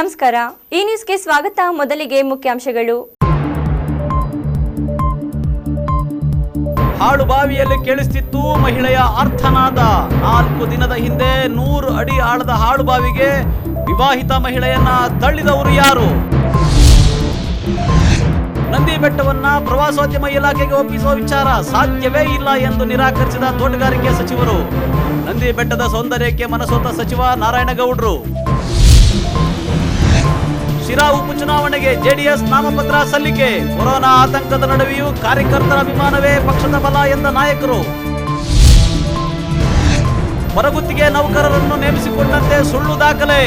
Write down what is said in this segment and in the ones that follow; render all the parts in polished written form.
ನಮಸ್ಕಾರ, ಈ ನ್ಯೂಸ್ಗೆ ಸ್ವಾಗತ. ಮೊದಲಿಗೆ ಮುಖ್ಯಾಂಶಗಳು. ಹಾಳುಬಾವಿಯಲ್ಲಿ ಕೇಳಿಸ್ತಿತ್ತು ಮಹಿಳೆಯ ಆರ್ತನಾದ. 4 ದಿನದ ಹಿಂದೆ 100 ಅಡಿ ಆಳದ ಹಾಳುಬಾವಿಗೆ ವಿವಾಹಿತ ಮಹಿಳೆಯನ್ನ ತಳ್ಳಿದವರು ಯಾರು? ನಂದಿ ಬೆಟ್ಟವನ್ನ ಪ್ರವಾಸೋದ್ಯಮ ಇಲಾಖೆಗೆ ಒಪ್ಪಿಸುವ ವಿಚಾರ ಸಾಧ್ಯವೇ ಇಲ್ಲ ಎಂದು ನಿರಾಕರಿಸಿದ ತೋಟಗಾರಿಕೆ ಸಚಿವರು. ನಂದಿ ಬೆಟ್ಟದ ಸೌಂದರ್ಯಕ್ಕೆ ಮನಸೋತ ಸಚಿವ ನಾರಾಯಣಗೌಡರು. ಶಿರಾ ಉಪಚುನಾವಣೆಗೆ ಜೆಡಿಎಸ್ ನಾಮಪತ್ರ ಸಲ್ಲಿಕೆ. ಕೊರೋನಾ ಆತಂಕದ ನಡುವೆಯೂ ಕಾರ್ಯಕರ್ತರ ಅಭಿಮಾನವೇ ಪಕ್ಷದ ಬಲ ಎಂದ ನಾಯಕರು. ಹೊರಗುತ್ತಿಗೆ ನೌಕರರನ್ನು ನೇಮಿಸಿಕೊಂಡಂತೆ ಸುಳ್ಳು ದಾಖಲೆ,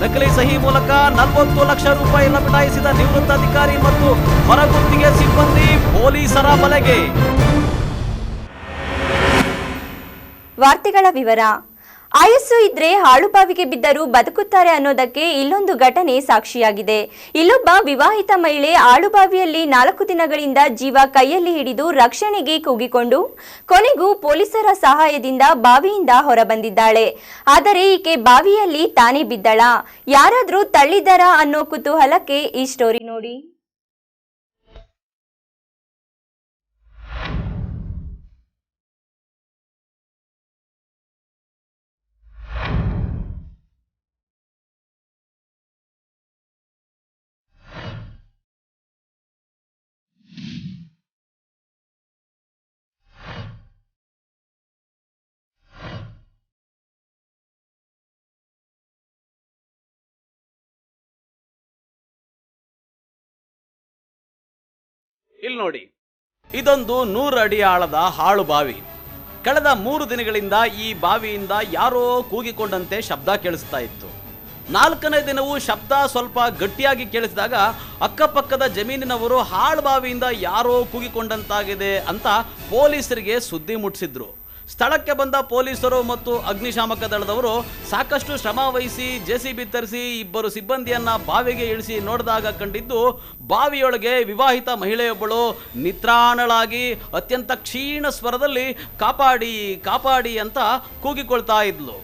ನಕಲಿ ಸಹಿ ಮೂಲಕ 40 ಲಕ್ಷ ರೂಪಾಯಿ ಲಪಟಾಯಿಸಿದ ನಿವೃತ್ತ ಅಧಿಕಾರಿ ಮತ್ತು ಹೊರಗುತ್ತಿಗೆ ಸಿಬ್ಬಂದಿ ಪೊಲೀಸರ ಬಲೆಗೆ. ವಾರ್ತೆಗಳ ವಿವರ. ಆಯಸ್ಸು ಇದ್ರೆ ಹಾಳುಬಾವಿಗೆ ಬಿದ್ದರೂ ಬದುಕುತ್ತಾರೆ ಅನ್ನೋದಕ್ಕೆ ಇಲ್ಲೊಂದು ಘಟನೆ ಸಾಕ್ಷಿಯಾಗಿದೆ. ಇಲ್ಲೊಬ್ಬ ವಿವಾಹಿತ ಮಹಿಳೆ ಹಾಳುಬಾವಿಯಲ್ಲಿ 4 ದಿನಗಳಿಂದ ಜೀವ ಕೈಯಲ್ಲಿ ಹಿಡಿದು ರಕ್ಷಣೆಗೆ ಕೂಗಿಕೊಂಡು ಕೊನೆಗೂ ಪೊಲೀಸರ ಸಹಾಯದಿಂದ ಬಾವಿಯಿಂದ ಹೊರಬಂದಿದ್ದಾಳೆ. ಆದರೆ ಈಕೆ ಬಾವಿಯಲ್ಲಿ ತಾನೇ ಬಿದ್ದಳ, ಯಾರಾದ್ರೂ ತಳ್ಳಿದರಾ ಅನ್ನೋ ಕುತೂಹಲಕ್ಕೆ ಈ ಸ್ಟೋರಿ ನೋಡಿ. ಇಲ್ಲಿ ನೋಡಿ, ಇದೊಂದು 100 ಅಡಿ ಆಳದ ಹಾಳು ಬಾವಿ. ಕಳೆದ 3 ದಿನಗಳಿಂದ ಈ ಬಾವಿಯಿಂದ ಯಾರೋ ಕೂಗಿಕೊಂಡಂತೆ ಶಬ್ದ ಕೇಳಿಸ್ತಾ ಇತ್ತು. 4ನೇ ದಿನವೂ ಶಬ್ದ ಸ್ವಲ್ಪ ಗಟ್ಟಿಯಾಗಿ ಕೇಳಿಸಿದಾಗ ಅಕ್ಕಪಕ್ಕದ ಜಮೀನಿನವರು ಹಾಳು ಬಾವಿಯಿಂದ ಯಾರೋ ಕೂಗಿಕೊಂಡಂತಾಗಿದೆ ಅಂತ ಪೊಲೀಸರಿಗೆ ಸುದ್ದಿ ಮುಟ್ಟಿಸಿದ್ರು. ಸ್ಥಳಕ್ಕೆ ಬಂದ ಪೊಲೀಸರು ಮತ್ತು ಅಗ್ನಿಶಾಮಕ ದಳದವರು ಸಾಕಷ್ಟು ಶ್ರಮ ವಹಿಸಿ ಜೆಸಿಬಿ ತರಿಸಿ 2 ಸಿಬ್ಬಂದಿಯನ್ನ ಬಾವಿಗೆ ಇಳಿಸಿ ನೋಡಿದಾಗ ಕಂಡಿದ್ದು, ಬಾವಿಯೊಳಗೆ ವಿವಾಹಿತ ಮಹಿಳೆಯೊಬ್ಬಳು ನಿತ್ರಾಣಳಾಗಿ ಅತ್ಯಂತ ಕ್ಷೀಣ ಸ್ವರದಲ್ಲಿ ಕಾಪಾಡಿ ಕಾಪಾಡಿ ಅಂತ ಕೂಗಿಕೊಳ್ತಾ ಇದ್ಲು.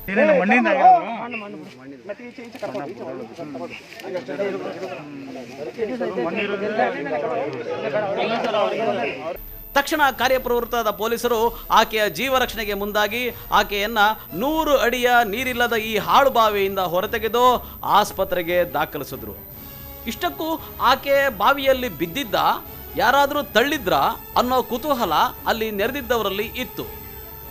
ತಕ್ಷಣ ಕಾರ್ಯಪ್ರವೃತ್ತರಾದ ಪೊಲೀಸರು ಆಕೆಯ ಜೀವ ರಕ್ಷಣೆಗೆ ಮುಂದಾಗಿ ಆಕೆಯನ್ನ 100 ಅಡಿಯ ನೀರಿಲ್ಲದ ಈ ಹಾಳು ಬಾವಿಯಿಂದ ಹೊರತೆಗೆದು ಆಸ್ಪತ್ರೆಗೆ ದಾಖಲಿಸಿದ್ರು. ಇಷ್ಟಕ್ಕೂ ಆಕೆ ಬಾವಿಯಲ್ಲಿ ಬಿದ್ದಿದ್ದ, ಯಾರಾದರೂ ತಳ್ಳಿದ್ರಾ ಅನ್ನೋ ಕುತೂಹಲ ಅಲ್ಲಿ ನೆರೆದಿದ್ದವರಲ್ಲಿ ಇತ್ತು.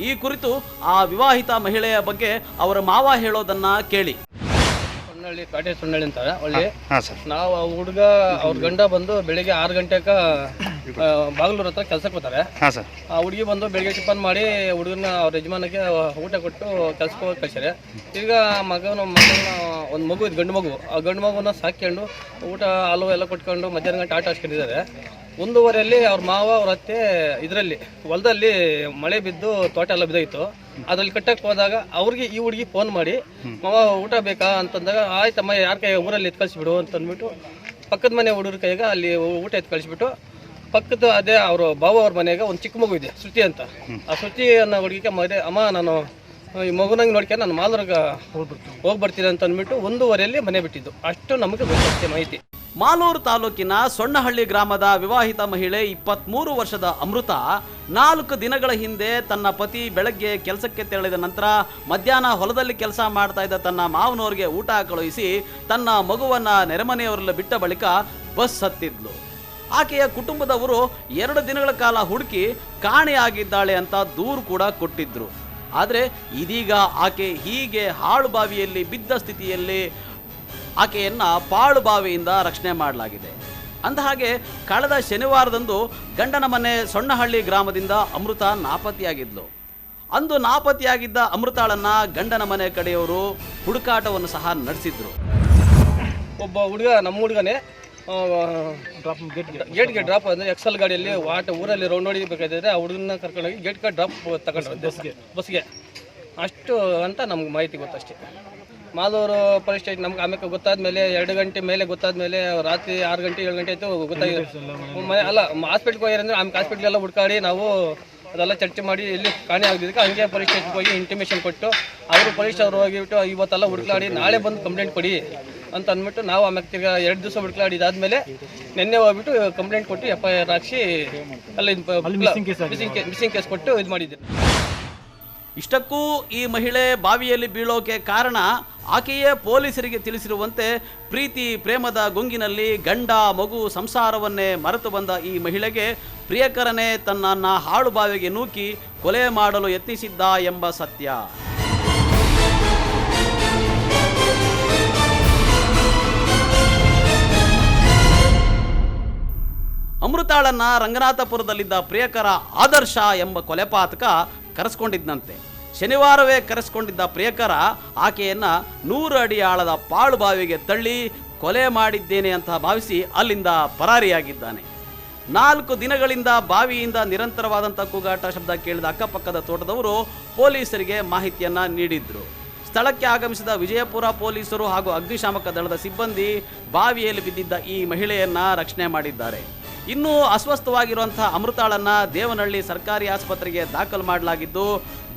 ಈ ಕುರಿತು ಆ ವಿವಾಹಿತ ಮಹಿಳೆಯ ಬಗ್ಗೆ ಅವರ ಮಾವ ಹೇಳೋದನ್ನ ಕೇಳಿ. ಕಾಟೆ ಸೊನ್ನಳ್ಳಿ ಅಂತಾರೆ ಒಳ್ಳೆ. ನಾವು ಹುಡುಗ ಅವ್ರ ಗಂಡ ಬಂದು ಬೆಳಿಗ್ಗೆ 6 ಗಂಟೆಗೆ ಬಾಗಲೂರು ಹತ್ರ ಕೆಲ್ಸಕ್ಕೆ ಹೋಗ್ತಾರೆ. ಆ ಹುಡುಗಿ ಬಂದು ಬೆಳಿಗ್ಗೆ ಟಿಫನ್ ಮಾಡಿ ಹುಡುಗನ ಅವ್ರ ಯಜಮಾನಿಗೆ ಊಟ ಕೊಟ್ಟು ಕೆಲ್ಸಕ್ಕೆ ಹೋಗಿ ಕಳ್ಸ್ಯಾರೆ. ಈಗ ಮಗನ ಒಂದು ಮಗು ಇದು, ಗಂಡು ಮಗು. ಆ ಗಂಡು ಮಗುನ ಸಾಕೊಂಡು ಊಟ ಹಾಲು ಎಲ್ಲ ಕೊಟ್ಕೊಂಡು ಮಧ್ಯಾಹ್ನ ಗಂಟೆ ಆಟ ಆಡ್ಸ್ಕೊಂಡಿದ್ದಾರೆ. 1:30 ಅವ್ರ ಮಾವ ಅವ್ರ ಅತ್ತೆ ಇದರಲ್ಲಿ ಹೊಲದಲ್ಲಿ ಮಳೆ ಬಿದ್ದು ತೋಟ ಎಲ್ಲ ಬಿದ್ದೋಯ್ತು. ಅದ್ರಲ್ಲಿ ಕಟ್ಟಕ್ಕೆ ಹೋದಾಗ ಅವ್ರಿಗೆ ಈ ಹುಡುಗಿ ಫೋನ್ ಮಾಡಿ, ಮಾವ ಊಟ ಬೇಕಾ ಅಂತಂದಾಗ, ಆಯ್ತಮ್ಮ ಯಾರ ಕೈ ಊರಲ್ಲಿ ಎತ್ತು ಕಳಿಸ್ಬಿಡು ಅಂತಂದ್ಬಿಟ್ಟು ಪಕ್ಕದ ಮನೆ ಹುಡುಗರ ಕೈಗೆ ಅಲ್ಲಿ ಊಟ ಎತ್ತು ಕಳಿಸ್ಬಿಟ್ಟು ಪಕ್ಕದ ಅದೇ ಅವರು ಬಾವ ಅವ್ರ ಮನೆಗೆ ಒಂದು ಚಿಕ್ಕ ಮಗು ಇದೆ, ಶ್ರುತಿ ಅಂತ. ಆ ಶ್ರುತಿ ಅನ್ನೋ ಹುಡುಗಿಗೆ ಅಮ್ಮ ನಾನು ಈ ಮಗುನಂಗೆ ನೋಡ್ಕೊಂಡು ನಾನು ಮಾಲೂರಿಗೆ ಹೋಗಿ ಬರ್ತೀನಿ ಅಂತ ಅಂದ್ಬಿಟ್ಟು 1:30 ಮನೆ ಬಿಟ್ಟಿದ್ದು. ಅಷ್ಟು ನಮಗೆ ಗೊತ್ತಷ್ಟೇ ಮಾಹಿತಿ. ಮಾಲೂರು ತಾಲೂಕಿನ ಸೊಣ್ಣಹಳ್ಳಿ ಗ್ರಾಮದ ವಿವಾಹಿತ ಮಹಿಳೆ 23 ವರ್ಷದ ಅಮೃತ 4 ದಿನಗಳ ಹಿಂದೆ ತನ್ನ ಪತಿ ಬೆಳಗ್ಗೆ ಕೆಲಸಕ್ಕೆ ತೆರಳಿದ ನಂತರ ಮಧ್ಯಾಹ್ನ ಹೊಲದಲ್ಲಿ ಕೆಲಸ ಮಾಡ್ತಾ ಇದ್ದ ತನ್ನ ಮಾವನವರಿಗೆ ಊಟ ಕಳುಹಿಸಿ ತನ್ನ ಮಗುವನ್ನ ನೆರೆಮನೆಯವರೆಲ್ಲ ಬಿಟ್ಟ ಬಳಿಕ ಬಸ್ ಹತ್ತಿದ್ಲು. ಆಕೆಯ ಕುಟುಂಬದವರು 2 ದಿನಗಳ ಕಾಲ ಹುಡುಕಿ ಕಾಣೆಯಾಗಿದ್ದಾಳೆ ಅಂತ ದೂರು ಕೂಡ ಕೊಟ್ಟಿದ್ರು. ಆದರೆ ಇದೀಗ ಆಕೆ ಹೀಗೆ ಹಾಳು ಬಾವಿಯಲ್ಲಿ ಬಿದ್ದ ಸ್ಥಿತಿಯಲ್ಲಿ ಆಕೆಯನ್ನ ಪಾಳು ಬಾವಿಯಿಂದ ರಕ್ಷಣೆ ಮಾಡಲಾಗಿದೆ. ಅಂದಹಾಗೆ ಕಳೆದ ಶನಿವಾರದಂದು ಗಂಡನ ಮನೆ ಸೊಣ್ಣಹಳ್ಳಿ ಗ್ರಾಮದಿಂದ ಅಮೃತ ನಾಪತ್ತೆಯಾಗಿದ್ಲು. ಅಂದು ನಾಪತ್ತೆಯಾಗಿದ್ದ ಅಮೃತಾಳನ್ನ ಗಂಡನ ಮನೆ ಕಡೆಯವರು ಹುಡುಕಾಟವನ್ನು ಸಹ ನಡೆಸಿದ್ರು. ಒಬ್ಬ ಹುಡುಗ, ನಮ್ಮ ಹುಡುಗನೇ ಗೇಟ್ಗೆ ಡ್ರಾಪ್ ಅಂದರೆ ಎಕ್ಸೆಲ್ ಗಾಡಿಯಲ್ಲಿ ಊರಲ್ಲಿ ರೌಂಡ್ ಹೊಡಿಬೇಕಾದ್ರೆ ಆ ಹುಡುಗನ ಕರ್ಕೊಂಡೋಗಿ ಗೇಟ್ಗೆ ಡ್ರಾಪ್ ತಗೊಂಡ್ರು ಬಸ್ಗೆ. ಅಷ್ಟು ಅಂತ ನಮ್ಗೆ ಮಾಹಿತಿ ಗೊತ್ತಷ್ಟೇ. ಮಾಲೂರು ಪೊಲೀಸ್ ಸ್ಟೇಷನ್ ನಮ್ಗೆ ಆಮೇಲೆ ಗೊತ್ತಾದ್ಮೇಲೆ 2 ಗಂಟೆ ಮೇಲೆ ಗೊತ್ತಾದ್ಮೇಲೆ ರಾತ್ರಿ 6 ಗಂಟೆ 7 ಗಂಟೆ ಆಯಿತು ಗೊತ್ತಾಗಿದೆ. ಅಲ್ಲ ಹಾಸ್ಪಿಟ್ಲ್ಗೆ ಹೋಗಿರಂದ್ರೆ ಆಮೇಲೆ ಹಾಸ್ಪಿಟ್ಲೆಲ್ಲ ಹುಡ್ಕಾಡಿ ನಾವು ಅದೆಲ್ಲ ಚರ್ಚೆ ಮಾಡಿ ಎಲ್ಲಿ ಕಾಣೆ ಆಗದಿದ್ದಕ್ಕೆ ಹಂಗೆ ಪೊಲೀಸ್ ಸ್ಟೇಷನ್ಗೆ ಹೋಗಿ ಇಂಟಿಮೇಷನ್ ಕೊಟ್ಟು ಅವರು ಪೊಲೀಸ್ ಅವರು ಹೋಗಿಬಿಟ್ಟು ಇವತ್ತೆಲ್ಲ ಹುಡುಕಾಡಿ ನಾಳೆ ಬಂದು ಕಂಪ್ಲೇಂಟ್ ಕೊಡಿ ಅಂತ ಅಂದ್ಬಿಟ್ಟು ನಾವು ಆಮೇಲೆ ತಿರ್ಗಾ 2 ದಿವಸ ಬಿಡ್ಕಲಾಡಿ ಇದಾದ್ಮೇಲೆ ನಿನ್ನೆ ಹೋಗ್ಬಿಟ್ಟು ಕಂಪ್ಲೇಂಟ್ ಕೊಟ್ಟು FIR ಹಾಕ್ಸಿ ಅಲ್ಲಿ ಮಿಸ್ಸಿಂಗ್ ಕೇಸ್ ಕೊಟ್ಟು ಇದು ಮಾಡಿದ್ದೀವಿ. ಇಷ್ಟಕ್ಕೂ ಈ ಮಹಿಳೆ ಬಾವಿಯಲ್ಲಿ ಬೀಳೋಕೆ ಕಾರಣ ಆಕೆಯೇ ಪೊಲೀಸರಿಗೆ ತಿಳಿಸಿರುವಂತೆ ಪ್ರೀತಿ ಪ್ರೇಮದ ಗುಂಗಿನಲ್ಲಿ ಗಂಡ ಮಗು ಸಂಸಾರವನ್ನೇ ಮರೆತು ಬಂದ ಈ ಮಹಿಳೆಗೆ ಪ್ರಿಯಕರನೇ ತನ್ನನ್ನು ಹಾಳು ಬಾವಿಗೆ ನೂಕಿ ಕೊಲೆ ಮಾಡಲು ಯತ್ನಿಸಿದ್ದ ಎಂಬ ಸತ್ಯ. ಅಮೃತಾಳನ್ನ ರಂಗನಾಥಪುರದಲ್ಲಿದ್ದ ಪ್ರಿಯಕರ ಆದರ್ಶ ಎಂಬ ಕೊಲೆಪಾತಕ ಕರೆಸ್ಕೊಂಡಿದ್ದಂತೆ. ಶನಿವಾರವೇ ಕರೆಸ್ಕೊಂಡಿದ್ದ ಪ್ರಿಯಕರ ಆಕೆಯನ್ನ 100 ಅಡಿ ಆಳದ ಪಾಳು ಬಾವಿಗೆ ತಳ್ಳಿ ಕೊಲೆ ಮಾಡಿದ್ದೇನೆ ಅಂತ ಭಾವಿಸಿ ಅಲ್ಲಿಂದ ಪರಾರಿಯಾಗಿದ್ದಾನೆ. 4 ದಿನಗಳಿಂದ ಬಾವಿಯಿಂದ ನಿರಂತರವಾದಂಥ ಕೂಗಾಟ ಶಬ್ದ ಕೇಳಿದ ಅಕ್ಕಪಕ್ಕದ ತೋಟದವರು ಪೊಲೀಸರಿಗೆ ಮಾಹಿತಿಯನ್ನ ನೀಡಿದ್ರು. ಸ್ಥಳಕ್ಕೆ ಆಗಮಿಸಿದ ವಿಜಯಪುರ ಪೊಲೀಸರು ಹಾಗೂ ಅಗ್ನಿಶಾಮಕ ದಳದ ಸಿಬ್ಬಂದಿ ಬಾವಿಯಲ್ಲಿ ಬಿದ್ದಿದ್ದ ಈ ಮಹಿಳೆಯನ್ನ ರಕ್ಷಣೆ ಮಾಡಿದ್ದಾರೆ. ಇನ್ನೂ ಅಸ್ವಸ್ಥವಾಗಿರುವಂಥ ಅಮೃತಾಳನ್ನ ದೇವನಹಳ್ಳಿ ಸರ್ಕಾರಿ ಆಸ್ಪತ್ರೆಗೆ ದಾಖಲು ಮಾಡಲಾಗಿದ್ದು,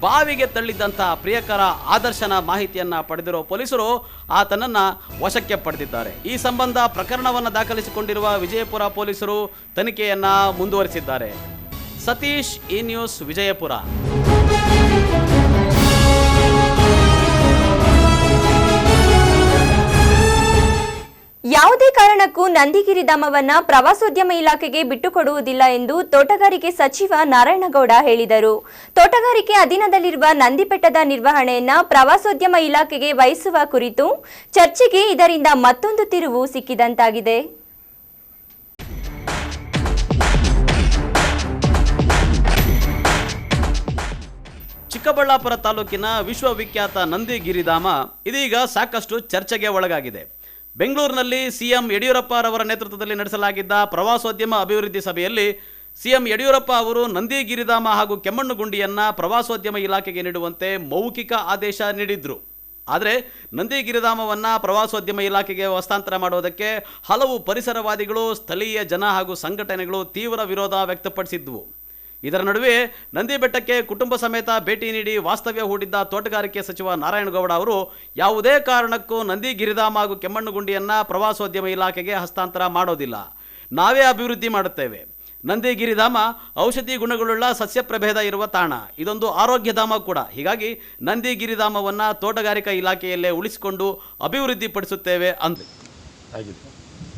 ಬಾವಿಗೆ ತಳ್ಳಿದ್ದಂಥ ಪ್ರಿಯಕರ ಆದರ್ಶನ ಮಾಹಿತಿಯನ್ನ ಪಡೆದಿರೋ ಪೊಲೀಸರು ಆತನನ್ನ ವಶಕ್ಕೆ ಪಡೆದಿದ್ದಾರೆ. ಈ ಸಂಬಂಧ ಪ್ರಕರಣವನ್ನು ದಾಖಲಿಸಿಕೊಂಡಿರುವ ವಿಜಯಪುರ ಪೊಲೀಸರು ತನಿಖೆಯನ್ನ ಮುಂದುವರಿಸಿದ್ದಾರೆ. ಸತೀಶ್, ಈ ನ್ಯೂಸ್, ವಿಜಯಪುರ. ಯಾವುದೇ ಕಾರಣಕ್ಕೂ ನಂದಿಗಿರಿಧಾಮವನ್ನ ಪ್ರವಾಸೋದ್ಯಮ ಇಲಾಖೆಗೆ ಬಿಟ್ಟುಕೊಡುವುದಿಲ್ಲ ಎಂದು ತೋಟಗಾರಿಕೆ ಸಚಿವ ನಾರಾಯಣಗೌಡ ಹೇಳಿದರು. ತೋಟಗಾರಿಕೆ ಅಧೀನದಲ್ಲಿರುವ ನಂದಿಬೆಟ್ಟದ ನಿರ್ವಹಣೆಯನ್ನ ಪ್ರವಾಸೋದ್ಯಮ ಇಲಾಖೆಗೆ ವಹಿಸುವ ಕುರಿತು ಚರ್ಚೆಗೆ ಇದರಿಂದ ಮತ್ತೊಂದು ತಿರುವು ಸಿಕ್ಕಿದಂತಾಗಿದೆ. ಚಿಕ್ಕಬಳ್ಳಾಪುರ ತಾಲೂಕಿನ ವಿಶ್ವವಿಖ್ಯಾತ ನಂದಿಗಿರಿಧಾಮ ಇದೀಗ ಸಾಕಷ್ಟು ಚರ್ಚೆಗೆ ಒಳಗಾಗಿದೆ. ಬೆಂಗಳೂರಿನಲ್ಲಿ ಸಿಎಂ ಯಡಿಯೂರಪ್ಪರವರ ನೇತೃತ್ವದಲ್ಲಿ ನಡೆಸಲಾಗಿದ್ದ ಪ್ರವಾಸೋದ್ಯಮ ಅಭಿವೃದ್ಧಿ ಸಭೆಯಲ್ಲಿ ಸಿಎಂ ಯಡಿಯೂರಪ್ಪ ಅವರು ನಂದಿಗಿರಿಧಾಮ ಹಾಗೂ ಕೆಮ್ಮಣ್ಣುಗುಂಡಿಯನ್ನು ಪ್ರವಾಸೋದ್ಯಮ ಇಲಾಖೆಗೆ ನೀಡುವಂತೆ ಮೌಖಿಕ ಆದೇಶ ನೀಡಿದ್ರು. ಆದರೆ ನಂದಿಗಿರಿಧಾಮವನ್ನು ಪ್ರವಾಸೋದ್ಯಮ ಇಲಾಖೆಗೆ ಹಸ್ತಾಂತರ ಮಾಡುವುದಕ್ಕೆ ಹಲವು ಪರಿಸರವಾದಿಗಳು, ಸ್ಥಳೀಯ ಜನ ಹಾಗೂ ಸಂಘಟನೆಗಳು ತೀವ್ರ ವಿರೋಧ ವ್ಯಕ್ತಪಡಿಸಿದ್ವು. ಇದರ ನಡುವೆ ನಂದಿಬೆಟ್ಟಕ್ಕೆ ಕುಟುಂಬ ಸಮೇತ ಭೇಟಿ ನೀಡಿ ವಾಸ್ತವ್ಯ ಹೂಡಿದ್ದ ತೋಟಗಾರಿಕೆ ಸಚಿವ ನಾರಾಯಣಗೌಡ ಅವರು ಯಾವುದೇ ಕಾರಣಕ್ಕೂ ನಂದಿಗಿರಿಧಾಮ ಹಾಗೂ ಕೆಮ್ಮಣ್ಣುಗುಂಡಿಯನ್ನು ಪ್ರವಾಸೋದ್ಯಮ ಇಲಾಖೆಗೆ ಹಸ್ತಾಂತರ ಮಾಡೋದಿಲ್ಲ, ನಾವೇ ಅಭಿವೃದ್ಧಿ ಮಾಡುತ್ತೇವೆ. ನಂದಿಗಿರಿಧಾಮ ಔಷಧಿ ಗುಣಗಳುಳ್ಳ ಸಸ್ಯ ಪ್ರಭೇದ ಇರುವ ತಾಣ, ಇದೊಂದು ಆರೋಗ್ಯಧಾಮ ಕೂಡ. ಹೀಗಾಗಿ ನಂದಿಗಿರಿಧಾಮವನ್ನು ತೋಟಗಾರಿಕಾ ಇಲಾಖೆಯಲ್ಲೇ ಉಳಿಸಿಕೊಂಡು ಅಭಿವೃದ್ಧಿ ಪಡಿಸುತ್ತೇವೆ ಅಂದರು. ಆಗಿದೆ.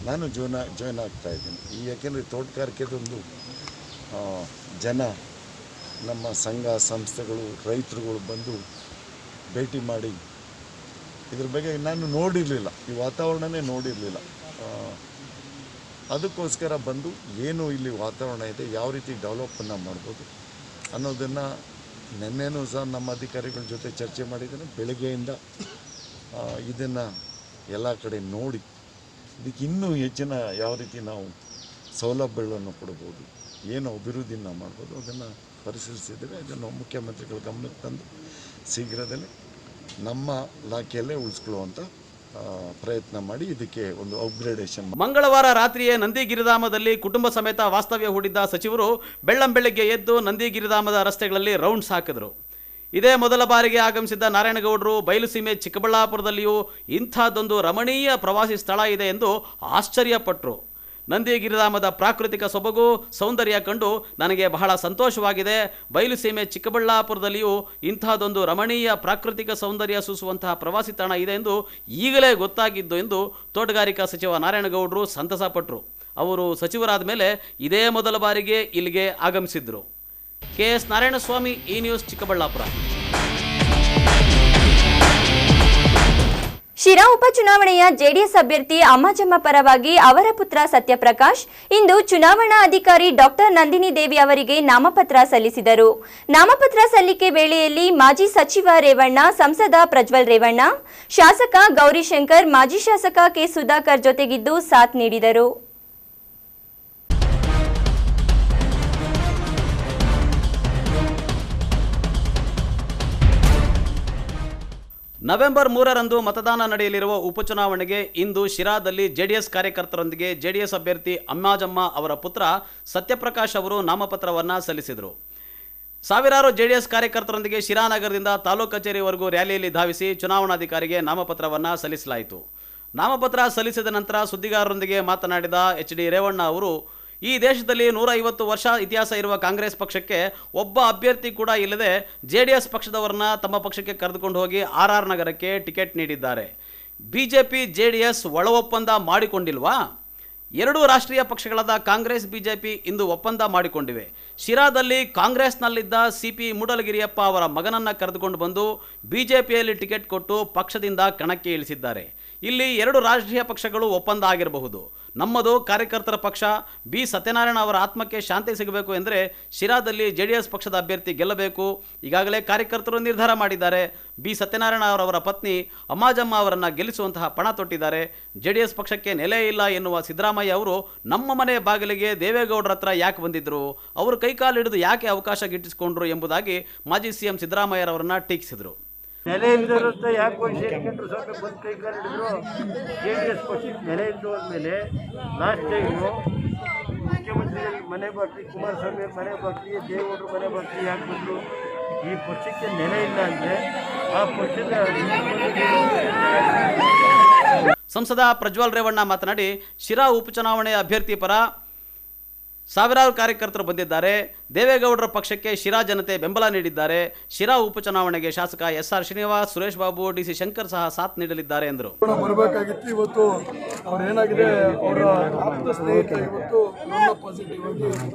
ನಾನು ಜಾಯ್ನ್ ಆಗ್ತಾ ಇದ್ದೀನಿ. ಯಾಕೆಂದರೆ ತೋಟಗಾರಿಕೆದೊಂದು ಜನ, ನಮ್ಮ ಸಂಘ ಸಂಸ್ಥೆಗಳು, ರೈತರುಗಳು ಬಂದು ಭೇಟಿ ಮಾಡಿ ಇದ್ರ ಬಗ್ಗೆ ನಾನು ನೋಡಿರಲಿಲ್ಲ, ಈ ವಾತಾವರಣನೇ ನೋಡಿರಲಿಲ್ಲ. ಅದಕ್ಕೋಸ್ಕರ ಬಂದು ಏನು ಇಲ್ಲಿ ವಾತಾವರಣ ಇದೆ, ಯಾವ ರೀತಿ ಡೆವಲಪನ್ನು ಮಾಡ್ಬೋದು ಅನ್ನೋದನ್ನು ನಿನ್ನೆನೂ ಸಹ ನಮ್ಮ ಅಧಿಕಾರಿಗಳ ಜೊತೆ ಚರ್ಚೆ ಮಾಡಿದ್ದೇನೆ. ಬೆಳಗ್ಗೆಯಿಂದ ಇದನ್ನು ಎಲ್ಲ ಕಡೆ ನೋಡಿ ಇದಕ್ಕೆ ಇನ್ನೂ ಹೆಚ್ಚಿನ ಯಾವ ರೀತಿ ನಾವು ಸೌಲಭ್ಯಗಳನ್ನು ಕೊಡ್ಬೋದು, ಏನು ಅಭಿವೃದ್ಧಿನ ಮಾಡ್ಬೋದು ಅದನ್ನು ಪರಿಶೀಲಿಸಿದರೆ ಅದನ್ನು ಮುಖ್ಯಮಂತ್ರಿಗಳ ಗಮನಕ್ಕೆ ತಂದು ಶೀಘ್ರದಲ್ಲೇ ನಮ್ಮ ಇಲಾಖೆಯಲ್ಲೇ ಉಳಿಸ್ಕೊಳ್ಳುವಂಥ ಪ್ರಯತ್ನ ಮಾಡಿ ಇದಕ್ಕೆ ಒಂದು ಅಪ್ಗ್ರೇಡೇಷನ್. ಮಂಗಳವಾರ ರಾತ್ರಿಯೇ ನಂದಿಗಿರಿಧಾಮದಲ್ಲಿ ಕುಟುಂಬ ಸಮೇತ ವಾಸ್ತವ್ಯ ಹೂಡಿದ್ದ ಸಚಿವರು ಬೆಳ್ಳಂಬೆಳಗ್ಗೆ ಎದ್ದು ನಂದಿಗಿರಿಧಾಮದ ರಸ್ತೆಗಳಲ್ಲಿ ರೌಂಡ್ಸ್ ಹಾಕಿದರು. ಇದೇ ಮೊದಲ ಬಾರಿಗೆ ಆಗಮಿಸಿದ್ದ ನಾರಾಯಣಗೌಡರು ಬಯಲುಸೀಮೆ ಚಿಕ್ಕಬಳ್ಳಾಪುರದಲ್ಲಿಯೂ ಇಂಥದ್ದೊಂದು ರಮಣೀಯ ಪ್ರವಾಸಿ ಸ್ಥಳ ಇದೆ ಎಂದು ಆಶ್ಚರ್ಯಪಟ್ಟರು. ನಂದಿಗಿರಿಧಾಮದ ಪ್ರಾಕೃತಿಕ ಸೊಬಗು ಸೌಂದರ್ಯ ಕಂಡು ನನಗೆ ಬಹಳ ಸಂತೋಷವಾಗಿದೆ. ಬಯಲುಸೀಮೆ ಚಿಕ್ಕಬಳ್ಳಾಪುರದಲ್ಲಿಯೂ ಇಂತಹದೊಂದು ರಮಣೀಯ ಪ್ರಾಕೃತಿಕ ಸೌಂದರ್ಯ ಸೂಸುವಂತಹ ಪ್ರವಾಸಿ ತಾಣ ಇದೆ ಎಂದು ಈಗಲೇ ಗೊತ್ತಾಗಿದ್ದು ಎಂದು ತೋಟಗಾರಿಕಾ ಸಚಿವ ನಾರಾಯಣಗೌಡರು ಸಂತಸಪಟ್ಟರು. ಅವರು ಸಚಿವರಾದ ಮೇಲೆ ಇದೇ ಮೊದಲ ಬಾರಿಗೆ ಇಲ್ಲಿಗೆ ಆಗಮಿಸಿದ್ರು. KS ನಾರಾಯಣಸ್ವಾಮಿ, ಈ ನ್ಯೂಸ್, ಚಿಕ್ಕಬಳ್ಳಾಪುರ. ಶಿರಾ ಉಪಚುನಾವಣೆಯ ಜೆಡಿಎಸ್ ಅಭ್ಯರ್ಥಿ ಅಮ್ಮಾಜಮ್ಮ ಪರವಾಗಿ ಅವರ ಪುತ್ರ ಸತ್ಯಪ್ರಕಾಶ್ ಇಂದು ಚುನಾವಣಾ ಅಧಿಕಾರಿ ಡಾಕ್ಟರ್ ನಂದಿನಿ ದೇವಿ ಅವರಿಗೆ ನಾಮಪತ್ರ ಸಲ್ಲಿಸಿದರು. ನಾಮಪತ್ರ ಸಲ್ಲಿಕೆ ವೇಳೆಯಲ್ಲಿ ಮಾಜಿ ಸಚಿವ ರೇವಣ್ಣ, ಸಂಸದ ಪ್ರಜ್ವಲ್ ರೇವಣ್ಣ, ಶಾಸಕ ಗೌರಿಶಂಕರ್, ಮಾಜಿ ಶಾಸಕ ಕೆ ಸುಧಾಕರ್ ಜೊತೆಗಿದ್ದು ಸಾಥ್ ನೀಡಿದರು. ನವೆಂಬರ್ 3ರಂದು ಮತದಾನ ನಡೆಯಲಿರುವ ಉಪಚುನಾವಣೆಗೆ ಇಂದು ಶಿರಾದಲ್ಲಿ ಜೆಡಿಎಸ್ ಕಾರ್ಯಕರ್ತರೊಂದಿಗೆ ಜೆಡಿಎಸ್ ಅಭ್ಯರ್ಥಿ ಅಮ್ಮಾಜಮ್ಮ ಅವರ ಪುತ್ರ ಸತ್ಯಪ್ರಕಾಶ್ ಅವರು ನಾಮಪತ್ರವನ್ನು ಸಲ್ಲಿಸಿದರು. ಸಾವಿರಾರು ಜೆಡಿಎಸ್ ಕಾರ್ಯಕರ್ತರೊಂದಿಗೆ ಶಿರಾನಗರದಿಂದ ತಾಲೂಕು ಕಚೇರಿವರೆಗೂ ರ್ಯಾಲಿಯಲ್ಲಿ ಧಾವಿಸಿ ಚುನಾವಣಾಧಿಕಾರಿಗೆ ನಾಮಪತ್ರವನ್ನು ಸಲ್ಲಿಸಲಾಯಿತು. ನಾಮಪತ್ರ ಸಲ್ಲಿಸಿದ ನಂತರ ಸುದ್ದಿಗಾರರೊಂದಿಗೆ ಮಾತನಾಡಿದ ಎಚ್.ಡಿ. ರೇವಣ್ಣ ಅವರು, ಈ ದೇಶದಲ್ಲಿ 150 ವರ್ಷ ಇತಿಹಾಸ ಇರುವ ಕಾಂಗ್ರೆಸ್ ಪಕ್ಷಕ್ಕೆ ಒಬ್ಬ ಅಭ್ಯರ್ಥಿ ಕೂಡ ಇಲ್ಲದೆ JDS ಪಕ್ಷದವರನ್ನ ತಮ್ಮ ಪಕ್ಷಕ್ಕೆ ಕರೆದುಕೊಂಡು ಹೋಗಿ RR ನಗರಕ್ಕೆ ಟಿಕೆಟ್ ನೀಡಿದ್ದಾರೆ. ಬಿಜೆಪಿ JDS ಒಳ ಒಪ್ಪಂದ ಮಾಡಿಕೊಂಡಿಲ್ವಾ? ಎರಡೂ ರಾಷ್ಟ್ರೀಯ ಪಕ್ಷಗಳಾದ ಕಾಂಗ್ರೆಸ್ ಬಿಜೆಪಿ ಇಂದು ಒಪ್ಪಂದ ಮಾಡಿಕೊಂಡಿವೆ. ಶಿರಾದಲ್ಲಿ ಕಾಂಗ್ರೆಸ್ನಲ್ಲಿದ್ದ CP ಮೂಡಲಗಿರಿಯಪ್ಪ ಅವರ ಮಗನನ್ನು ಕರೆದುಕೊಂಡು ಬಂದು ಬಿಜೆಪಿಯಲ್ಲಿ ಟಿಕೆಟ್ ಕೊಟ್ಟು ಪಕ್ಷದಿಂದ ಕಣಕ್ಕೆ ಇಳಿಸಿದ್ದಾರೆ. ಇಲ್ಲಿ ಎರಡು ರಾಷ್ಟ್ರೀಯ ಪಕ್ಷಗಳು ಒಪ್ಪಂದ ಆಗಿರಬಹುದು. ನಮ್ಮದು ಕಾರ್ಯಕರ್ತರ ಪಕ್ಷ. ಬಿ ಸತ್ಯನಾರಾಯಣ ಅವರ ಆತ್ಮಕ್ಕೆ ಶಾಂತಿ ಸಿಗಬೇಕು ಎಂದರೆ ಶಿರಾದಲ್ಲಿ JDS ಪಕ್ಷದ ಅಭ್ಯರ್ಥಿ ಗೆಲ್ಲಬೇಕು. ಈಗಾಗಲೇ ಕಾರ್ಯಕರ್ತರು ನಿರ್ಧಾರ ಮಾಡಿದ್ದಾರೆ. ಬಿ ಸತ್ಯನಾರಾಯಣ ಅವರ ಪತ್ನಿ ಅಮ್ಮಾಜಮ್ಮ ಅವರನ್ನು ಗೆಲ್ಲಿಸುವಂತಹ ಪಣ ತೊಟ್ಟಿದ್ದಾರೆ. JDS ಪಕ್ಷಕ್ಕೆ ನೆಲೆ ಇಲ್ಲ ಎನ್ನುವ ಸಿದ್ದರಾಮಯ್ಯ ಅವರು ನಮ್ಮ ಮನೆ ಬಾಗಿಲಿಗೆ ದೇವೇಗೌಡರ ಹತ್ರ ಯಾಕೆ ಬಂದಿದ್ರು, ಅವರು ಕೈಕಾಲು ಹಿಡಿದು ಯಾಕೆ ಅವಕಾಶ ಗಿಟ್ಟಿಸಿಕೊಂಡ್ರು ಎಂಬುದಾಗಿ ಮಾಜಿ CM ಸಿದ್ದರಾಮಯ್ಯರವರನ್ನ ಟೀಕಿಸಿದರು. ನೆಲೆ ಇಲ್ಲದಿರುತ್ತೆ ಯಾಕೆ ಒಂದು ಸೆಕೆಂಡ್ರು ಸ್ವಲ್ಪ ಬಂದು ಕೈ ಕಾಲು ಹಿಡಿದ್ರು. JDS ಪಕ್ಷಕ್ಕೆ ನೆಲೆ ಇಲ್ಲದೋದ್ಮೇಲೆ ಲಾಸ್ಟ್ ಟೈಮು ಮುಖ್ಯಮಂತ್ರಿಗಳಿಗೆ ಮನೆ ಬಾಗ್ಲಿ, ಕುಮಾರಸ್ವಾಮಿ ಮನೆ ಬಾಗ್ಲಿ, ದೇವೇಗೌಡರು ಮನೆ ಬಾಗ್ಲಿ ಯಾಕೆ ಬಂದರು? ಈ ಪಕ್ಷಕ್ಕೆ ನೆಲೆ ಇಲ್ಲ ಅಂದರೆ ಆ ಪಕ್ಷದ ಸಂಸದ ಪ್ರಜ್ವಲ್ ರೇವಣ್ಣ ಮಾತನಾಡಿ, ಶಿರಾ ಉಪಚುನಾವಣೆಯ ಅಭ್ಯರ್ಥಿ ಪರ ಸಾವಿರಾರು ಕಾರ್ಯಕರ್ತರು ಬಂದಿದ್ದಾರೆ. ದೇವೇಗೌಡರ ಪಕ್ಷಕ್ಕೆ ಶಿರಾ ಜನತೆ ಬೆಂಬಲ ನೀಡಿದ್ದಾರೆ. ಶಿರಾ ಉಪಚುನಾವಣೆಗೆ ಶಾಸಕ SR ಶ್ರೀನಿವಾಸ್, ಸುರೇಶ್ ಬಾಬು, DC ಶಂಕರ್ ಸಹ ಸಾಥ್ ನೀಡಲಿದ್ದಾರೆ ಎಂದರು. ಬರಬೇಕಾಗಿತ್ತು. ಇವತ್ತು ಅವ್ರೇನಾಗಿದೆ, ಅವರ ಆಪ್ತ ಸ್ನೇಹಿತ ಇವತ್ತು ಕೊರೋನಾ ಪಾಸಿಟಿವ್ ಆಗಿ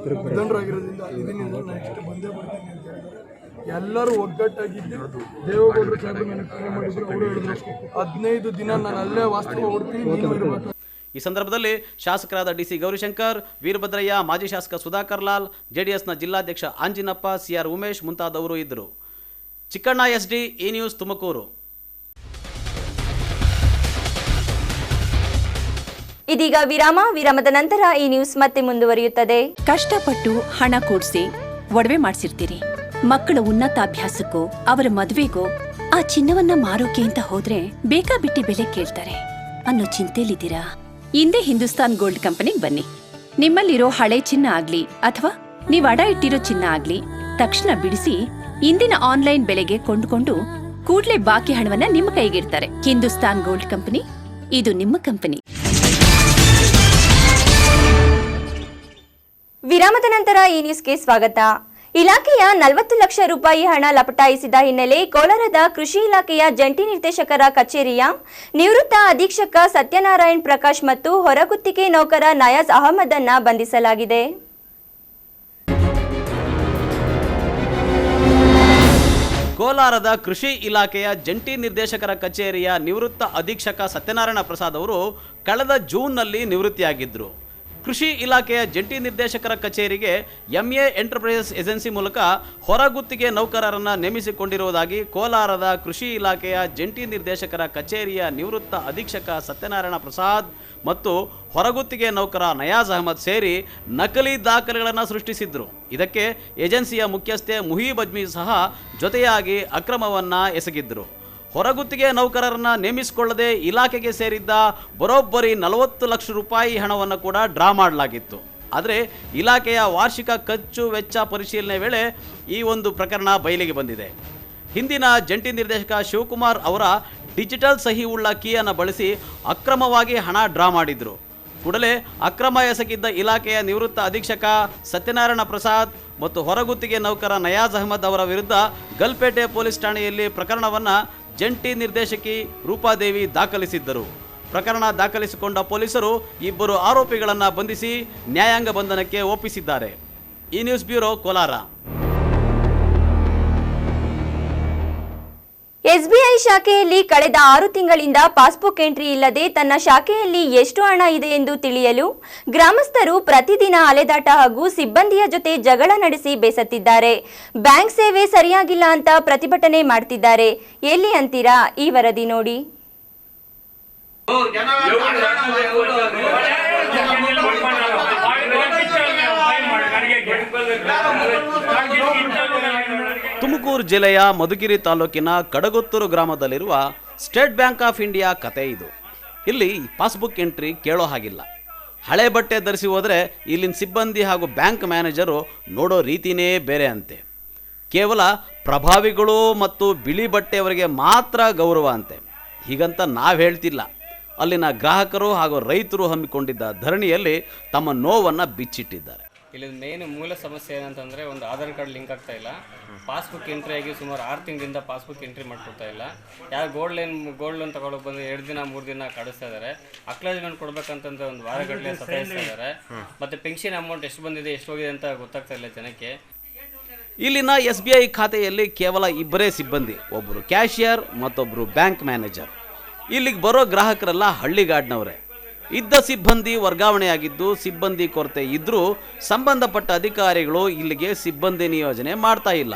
ನಿಧನರಾಗಿರೋದ್ರಿಂದ ಇದರಿಂದ ನೆಕ್ಸ್ಟ್ ಬಂದೇ ಬರ್ತೀನಿ ಅಂತ ಹೇಳಿದ್ದಾರೆ. ಎಲ್ಲರೂ ಒಗ್ಗಟ್ಟಾಗಿದ್ದು ದೇವೇಗೌಡರು ಸಾಹೇಬರು ನನಗೆ ಕರೆ ಮಾಡಿದ್ರು. ಅವರು ಹೇಳಿದ್ರು 15 ದಿನ ನಾನು ಅಲ್ಲೇ ವಾಸ್ತವ ಹುಡುಕಿ ನೀನು ಇರಬೇಕು. ಈ ಸಂದರ್ಭದಲ್ಲಿ ಶಾಸಕರಾದ DC ಗೌರಿಶಂಕರ್, ವೀರಭದ್ರಯ್ಯ, ಮಾಜಿ ಶಾಸಕ ಸುಧಾಕರ್ ಲಾಲ್, JDSನ ಜಿಲ್ಲಾಧ್ಯಕ್ಷ ಆಂಜಿನಪ್ಪ, CR ಉಮೇಶ್ ಮುಂತಾದವರು ಇದ್ದರು. ಚಿಕ್ಕಣ್ಣ SD, ಈ ನ್ಯೂಸ್, ತುಮಕೂರು. ಇದೀಗ ವಿರಾಮದ ನಂತರ ಈ ನ್ಯೂಸ್ ಮತ್ತೆ ಮುಂದುವರಿಯುತ್ತದೆ. ಕಷ್ಟಪಟ್ಟು ಹಣ ಕೂಡಿಸಿ ಒಡವೆ ಮಾಡಿಸಿರ್ತೀರಿ. ಮಕ್ಕಳ ಉನ್ನತಾಭ್ಯಾಸಕ್ಕೋ ಅವರ ಮದುವೆಗೋ ಆ ಚಿನ್ನವನ್ನ ಮಾರೋಕೆ ಅಂತ ಹೋದ್ರೆ ಬೇಕಾಬಿಟ್ಟಿ ಬೆಲೆ ಕೇಳ್ತಾರೆ ಅನ್ನೋ ಚಿಂತೆಲಿದ್ದೀರಾ? ಹಿಂದೆ ಹಿಂದೂಸ್ತಾನ್ ಗೋಲ್ಡ್ ಕಂಪನಿಗೆ ಬನ್ನಿ. ನಿಮ್ಮಲ್ಲಿರೋ ಹಳೆ ಚಿನ್ನ ಆಗ್ಲಿ ಅಥವಾ ನೀವು ಅಡ ಇಟ್ಟಿರೋ ಚಿನ್ನ ಆಗ್ಲಿ ತಕ್ಷಣ ಬಿಡಿಸಿ ಇಂದಿನ ಆನ್ಲೈನ್ ಬೆಲೆಗೆ ಕೊಂಡುಕೊಂಡು ಕೂಡ್ಲೆ ಬಾಕಿ ಹಣವನ್ನ ನಿಮ್ಮ ಕೈಗಿಡ್ತಾರೆ. ಹಿಂದೂಸ್ತಾನ್ ಗೋಲ್ಡ್ ಕಂಪನಿ, ಇದು ನಿಮ್ಮ ಕಂಪನಿ. ವಿರಾಮದ ನಂತರ ಈ ನ್ಯೂಸ್ಗೆ ಸ್ವಾಗತ. ಇಲಾಖೆಯ 40 ಲಕ್ಷ ರೂಪಾಯಿ ಹಣ ಲಪಟಾಯಿಸಿದ ಹಿನ್ನೆಲೆ ಕೋಲಾರದ ಕೃಷಿ ಇಲಾಖೆಯ ಜಂಟಿ ನಿರ್ದೇಶಕರ ಕಚೇರಿಯ ನಿವೃತ್ತ ಅಧೀಕ್ಷಕ ಸತ್ಯನಾರಾಯಣ್ ಪ್ರಕಾಶ್ ಮತ್ತು ಹೊರಗುತ್ತಿಗೆ ನೌಕರ ನಯಾಜ್ ಅಹಮದ್ ಅನ್ನ ಬಂಧಿಸಲಾಗಿದೆ. ಕೋಲಾರದ ಕೃಷಿ ಇಲಾಖೆಯ ಜಂಟಿ ನಿರ್ದೇಶಕರ ಕಚೇರಿಯ ನಿವೃತ್ತ ಅಧೀಕ್ಷಕ ಸತ್ಯನಾರಾಯಣ ಪ್ರಸಾದ್ ಅವರು ಕಳೆದ ಜೂನ್ನಲ್ಲಿ ನಿವೃತ್ತಿಯಾಗಿದ್ದರು. ಕೃಷಿ ಇಲಾಖೆಯ ಜಂಟಿ ನಿರ್ದೇಶಕರ ಕಚೇರಿಗೆ MA ಎಂಟರ್ಪ್ರೈಸಸ್ ಏಜೆನ್ಸಿ ಮೂಲಕ ಹೊರಗುತ್ತಿಗೆ ನೌಕರರನ್ನು ನೇಮಿಸಿಕೊಂಡಿರುವುದಾಗಿ ಕೋಲಾರದ ಕೃಷಿ ಇಲಾಖೆಯ ಜಂಟಿ ನಿರ್ದೇಶಕರ ಕಚೇರಿಯ ನಿವೃತ್ತ ಅಧೀಕ್ಷಕ ಸತ್ಯನಾರಾಯಣ ಪ್ರಸಾದ್ ಮತ್ತು ಹೊರಗುತ್ತಿಗೆ ನೌಕರ ನಯಾಜ್ ಅಹಮದ್ ಸೇರಿ ನಕಲಿ ದಾಖಲೆಗಳನ್ನು ಸೃಷ್ಟಿಸಿದ್ರು. ಇದಕ್ಕೆ ಏಜೆನ್ಸಿಯ ಮುಖ್ಯಸ್ಥೆ ಮುಹೀಬ್ ಅಜ್ಮಿ ಸಹ ಜೊತೆಯಾಗಿ ಅಕ್ರಮವನ್ನು ಎಸಗಿದ್ರು. ಹೊರಗುತ್ತಿಗೆ ನೌಕರರನ್ನು ನೇಮಿಸಿಕೊಳ್ಳದೆ ಇಲಾಖೆಗೆ ಸೇರಿದ್ದ ಬರೋಬ್ಬರಿ 40 ಲಕ್ಷ ರೂಪಾಯಿ ಹಣವನ್ನು ಕೂಡ ಡ್ರಾ ಮಾಡಲಾಗಿತ್ತು. ಆದರೆ ಇಲಾಖೆಯ ವಾರ್ಷಿಕ ಖರ್ಚು ವೆಚ್ಚ ಪರಿಶೀಲನೆ ವೇಳೆ ಈ ಒಂದು ಪ್ರಕರಣ ಬಯಲಿಗೆ ಬಂದಿದೆ. ಹಿಂದಿನ ಜಂಟಿ ನಿರ್ದೇಶಕ ಶಿವಕುಮಾರ್ ಅವರ ಡಿಜಿಟಲ್ ಸಹಿ ಉಳ್ಳ ಕೀಯನ್ನು ಬಳಸಿ ಅಕ್ರಮವಾಗಿ ಹಣ ಡ್ರಾ ಮಾಡಿದ್ರು. ಕೂಡಲೇ ಅಕ್ರಮ ಎಸಗಿದ್ದ ಇಲಾಖೆಯ ನಿವೃತ್ತ ಅಧೀಕ್ಷಕ ಸತ್ಯನಾರಾಯಣ ಪ್ರಸಾದ್ ಮತ್ತು ಹೊರಗುತ್ತಿಗೆ ನೌಕರ ನಯಾಜ್ ಅಹಮದ್ ಅವರ ವಿರುದ್ಧ ಗಲ್ಪೇಟೆ ಪೊಲೀಸ್ ಠಾಣೆಯಲ್ಲಿ ಪ್ರಕರಣವನ್ನು ಜಂಟಿ ನಿರ್ದೇಶಕಿ ರೂಪಾದೇವಿ ದಾಖಲಿಸಿದ್ದರು. ಪ್ರಕರಣ ದಾಖಲಿಸಿಕೊಂಡ ಪೊಲೀಸರು ಇಬ್ಬರು ಆರೋಪಿಗಳನ್ನು ಬಂಧಿಸಿ ನ್ಯಾಯಾಂಗ ಬಂಧನಕ್ಕೆ ಒಪ್ಪಿಸಿದ್ದಾರೆ. ಈ ನ್ಯೂಸ್ ಬ್ಯೂರೋ, ಕೋಲಾರ. SBI ಶಾಖೆಯಲ್ಲಿ ಕಳೆದ 6 ತಿಂಗಳಿಂದ ಪಾಸ್ಬುಕ್ ಎಂಟ್ರಿ ಇಲ್ಲದೆ ತನ್ನ ಶಾಖೆಯಲ್ಲಿ ಎಷ್ಟು ಹಣ ಇದೆ ಎಂದು ತಿಳಿಯಲು ಗ್ರಾಮಸ್ಥರು ಪ್ರತಿದಿನ ಅಲೆದಾಟ ಹಾಗೂ ಸಿಬ್ಬಂದಿಯ ಜೊತೆ ಜಗಳ ನಡೆಸಿ ಬೇಸತ್ತಿದ್ದಾರೆ. ಬ್ಯಾಂಕ್ ಸೇವೆ ಸರಿಯಾಗಿಲ್ಲ ಅಂತ ಪ್ರತಿಭಟನೆ ಮಾಡ್ತಿದ್ದಾರೆ. ಎಲ್ಲಿ ಅಂತೀರಾ? ಈ ವರದಿ ನೋಡಿ. ತುಮಕೂರು ಜಿಲ್ಲೆಯ ಮಧುಗಿರಿ ತಾಲೂಕಿನ ಕಡಗುತ್ತೂರು ಗ್ರಾಮದಲ್ಲಿರುವ ಸ್ಟೇಟ್ ಬ್ಯಾಂಕ್ ಆಫ್ ಇಂಡಿಯಾ ಕತೆ ಇದು. ಇಲ್ಲಿ ಪಾಸ್ಬುಕ್ ಎಂಟ್ರಿ ಕೇಳೋ ಹಾಗಿಲ್ಲ. ಹಳೆ ಬಟ್ಟೆ ಧರಿಸಿ ಹೋದರೆ ಇಲ್ಲಿನ ಸಿಬ್ಬಂದಿ ಹಾಗೂ ಬ್ಯಾಂಕ್ ಮ್ಯಾನೇಜರು ನೋಡೋ ರೀತಿಯೇ ಬೇರೆ ಅಂತೆ. ಕೇವಲ ಪ್ರಭಾವಿಗಳು ಮತ್ತು ಬಿಳಿ ಬಟ್ಟೆಯವರಿಗೆ ಮಾತ್ರ ಗೌರವ ಅಂತೆ. ಹೀಗಂತ ನಾವು ಹೇಳ್ತಿಲ್ಲ. ಅಲ್ಲಿನ ಗ್ರಾಹಕರು ಹಾಗೂ ರೈತರು ಹಮ್ಮಿಕೊಂಡಿದ್ದ ಧರಣಿಯಲ್ಲಿ ತಮ್ಮ ನೋವನ್ನು ಬಿಚ್ಚಿಟ್ಟಿದ್ದಾರೆ. ಇಲ್ಲಿ ಮೇನ್ ಮೂಲ ಸಮಸ್ಯೆ ಏನಂತಂದರೆ ಒಂದು ಆಧಾರ್ ಕಾರ್ಡ್ ಲಿಂಕ್ ಆಗ್ತಾ ಇಲ್ಲ, ಪಾಸ್ಬುಕ್ ಎಂಟ್ರಿ ಆಗಿ ಸುಮಾರು 6 ತಿಂಗಳಿಂದ ಪಾಸ್ಬುಕ್ ಎಂಟ್ರಿ ಮಾಡ್ಕೊಡ್ತಾ ಇಲ್ಲ. ಯಾರು ಗೋಲ್ಡ್ ಲೋನ್ ತಗೊಳ್ಳೋಕೆ ಬಂದು 2 ದಿನ 3 ದಿನ ಕಾಡಿಸ್ತಾ ಇದ್ದಾರೆ. ಅಕ್ಲಾಜ್ಮೆಂಟ್ ಕೊಡ್ಬೇಕಂತಂದ್ರೆ ಒಂದು ವಾರಗಟ್ಟಲೆ ಸತಾಯಿಸ್ತಾ ಇದ್ದಾರೆ. ಮತ್ತು ಪೆನ್ಷನ್ ಅಮೌಂಟ್ ಎಷ್ಟು ಬಂದಿದೆ ಎಷ್ಟು ಹೋಗಿದೆ ಅಂತ ಗೊತ್ತಾಗ್ತಾ ಇಲ್ಲ ಜನಕ್ಕೆ. ಇಲ್ಲಿನ SBI ಖಾತೆಯಲ್ಲಿ ಕೇವಲ 2 ಸಿಬ್ಬಂದಿ, ಒಬ್ಬರು ಕ್ಯಾಶಿಯರ್ ಮತ್ತೊಬ್ಬರು ಬ್ಯಾಂಕ್ ಮ್ಯಾನೇಜರ್. ಇಲ್ಲಿಗೆ ಬರೋ ಗ್ರಾಹಕರೆಲ್ಲ ಹಳ್ಳಿಗಾಡಿನವರೇ. ಇದ್ದ ಸಿಬ್ಬಂದಿ ವರ್ಗಾವಣೆಯಾಗಿದ್ದು ಸಿಬ್ಬಂದಿ ಕೊರತೆ ಇದ್ದರೂ ಸಂಬಂಧಪಟ್ಟ ಅಧಿಕಾರಿಗಳು ಇಲ್ಲಿಗೆ ಸಿಬ್ಬಂದಿ ನಿಯೋಜನೆ ಮಾಡ್ತಾ ಇಲ್ಲ.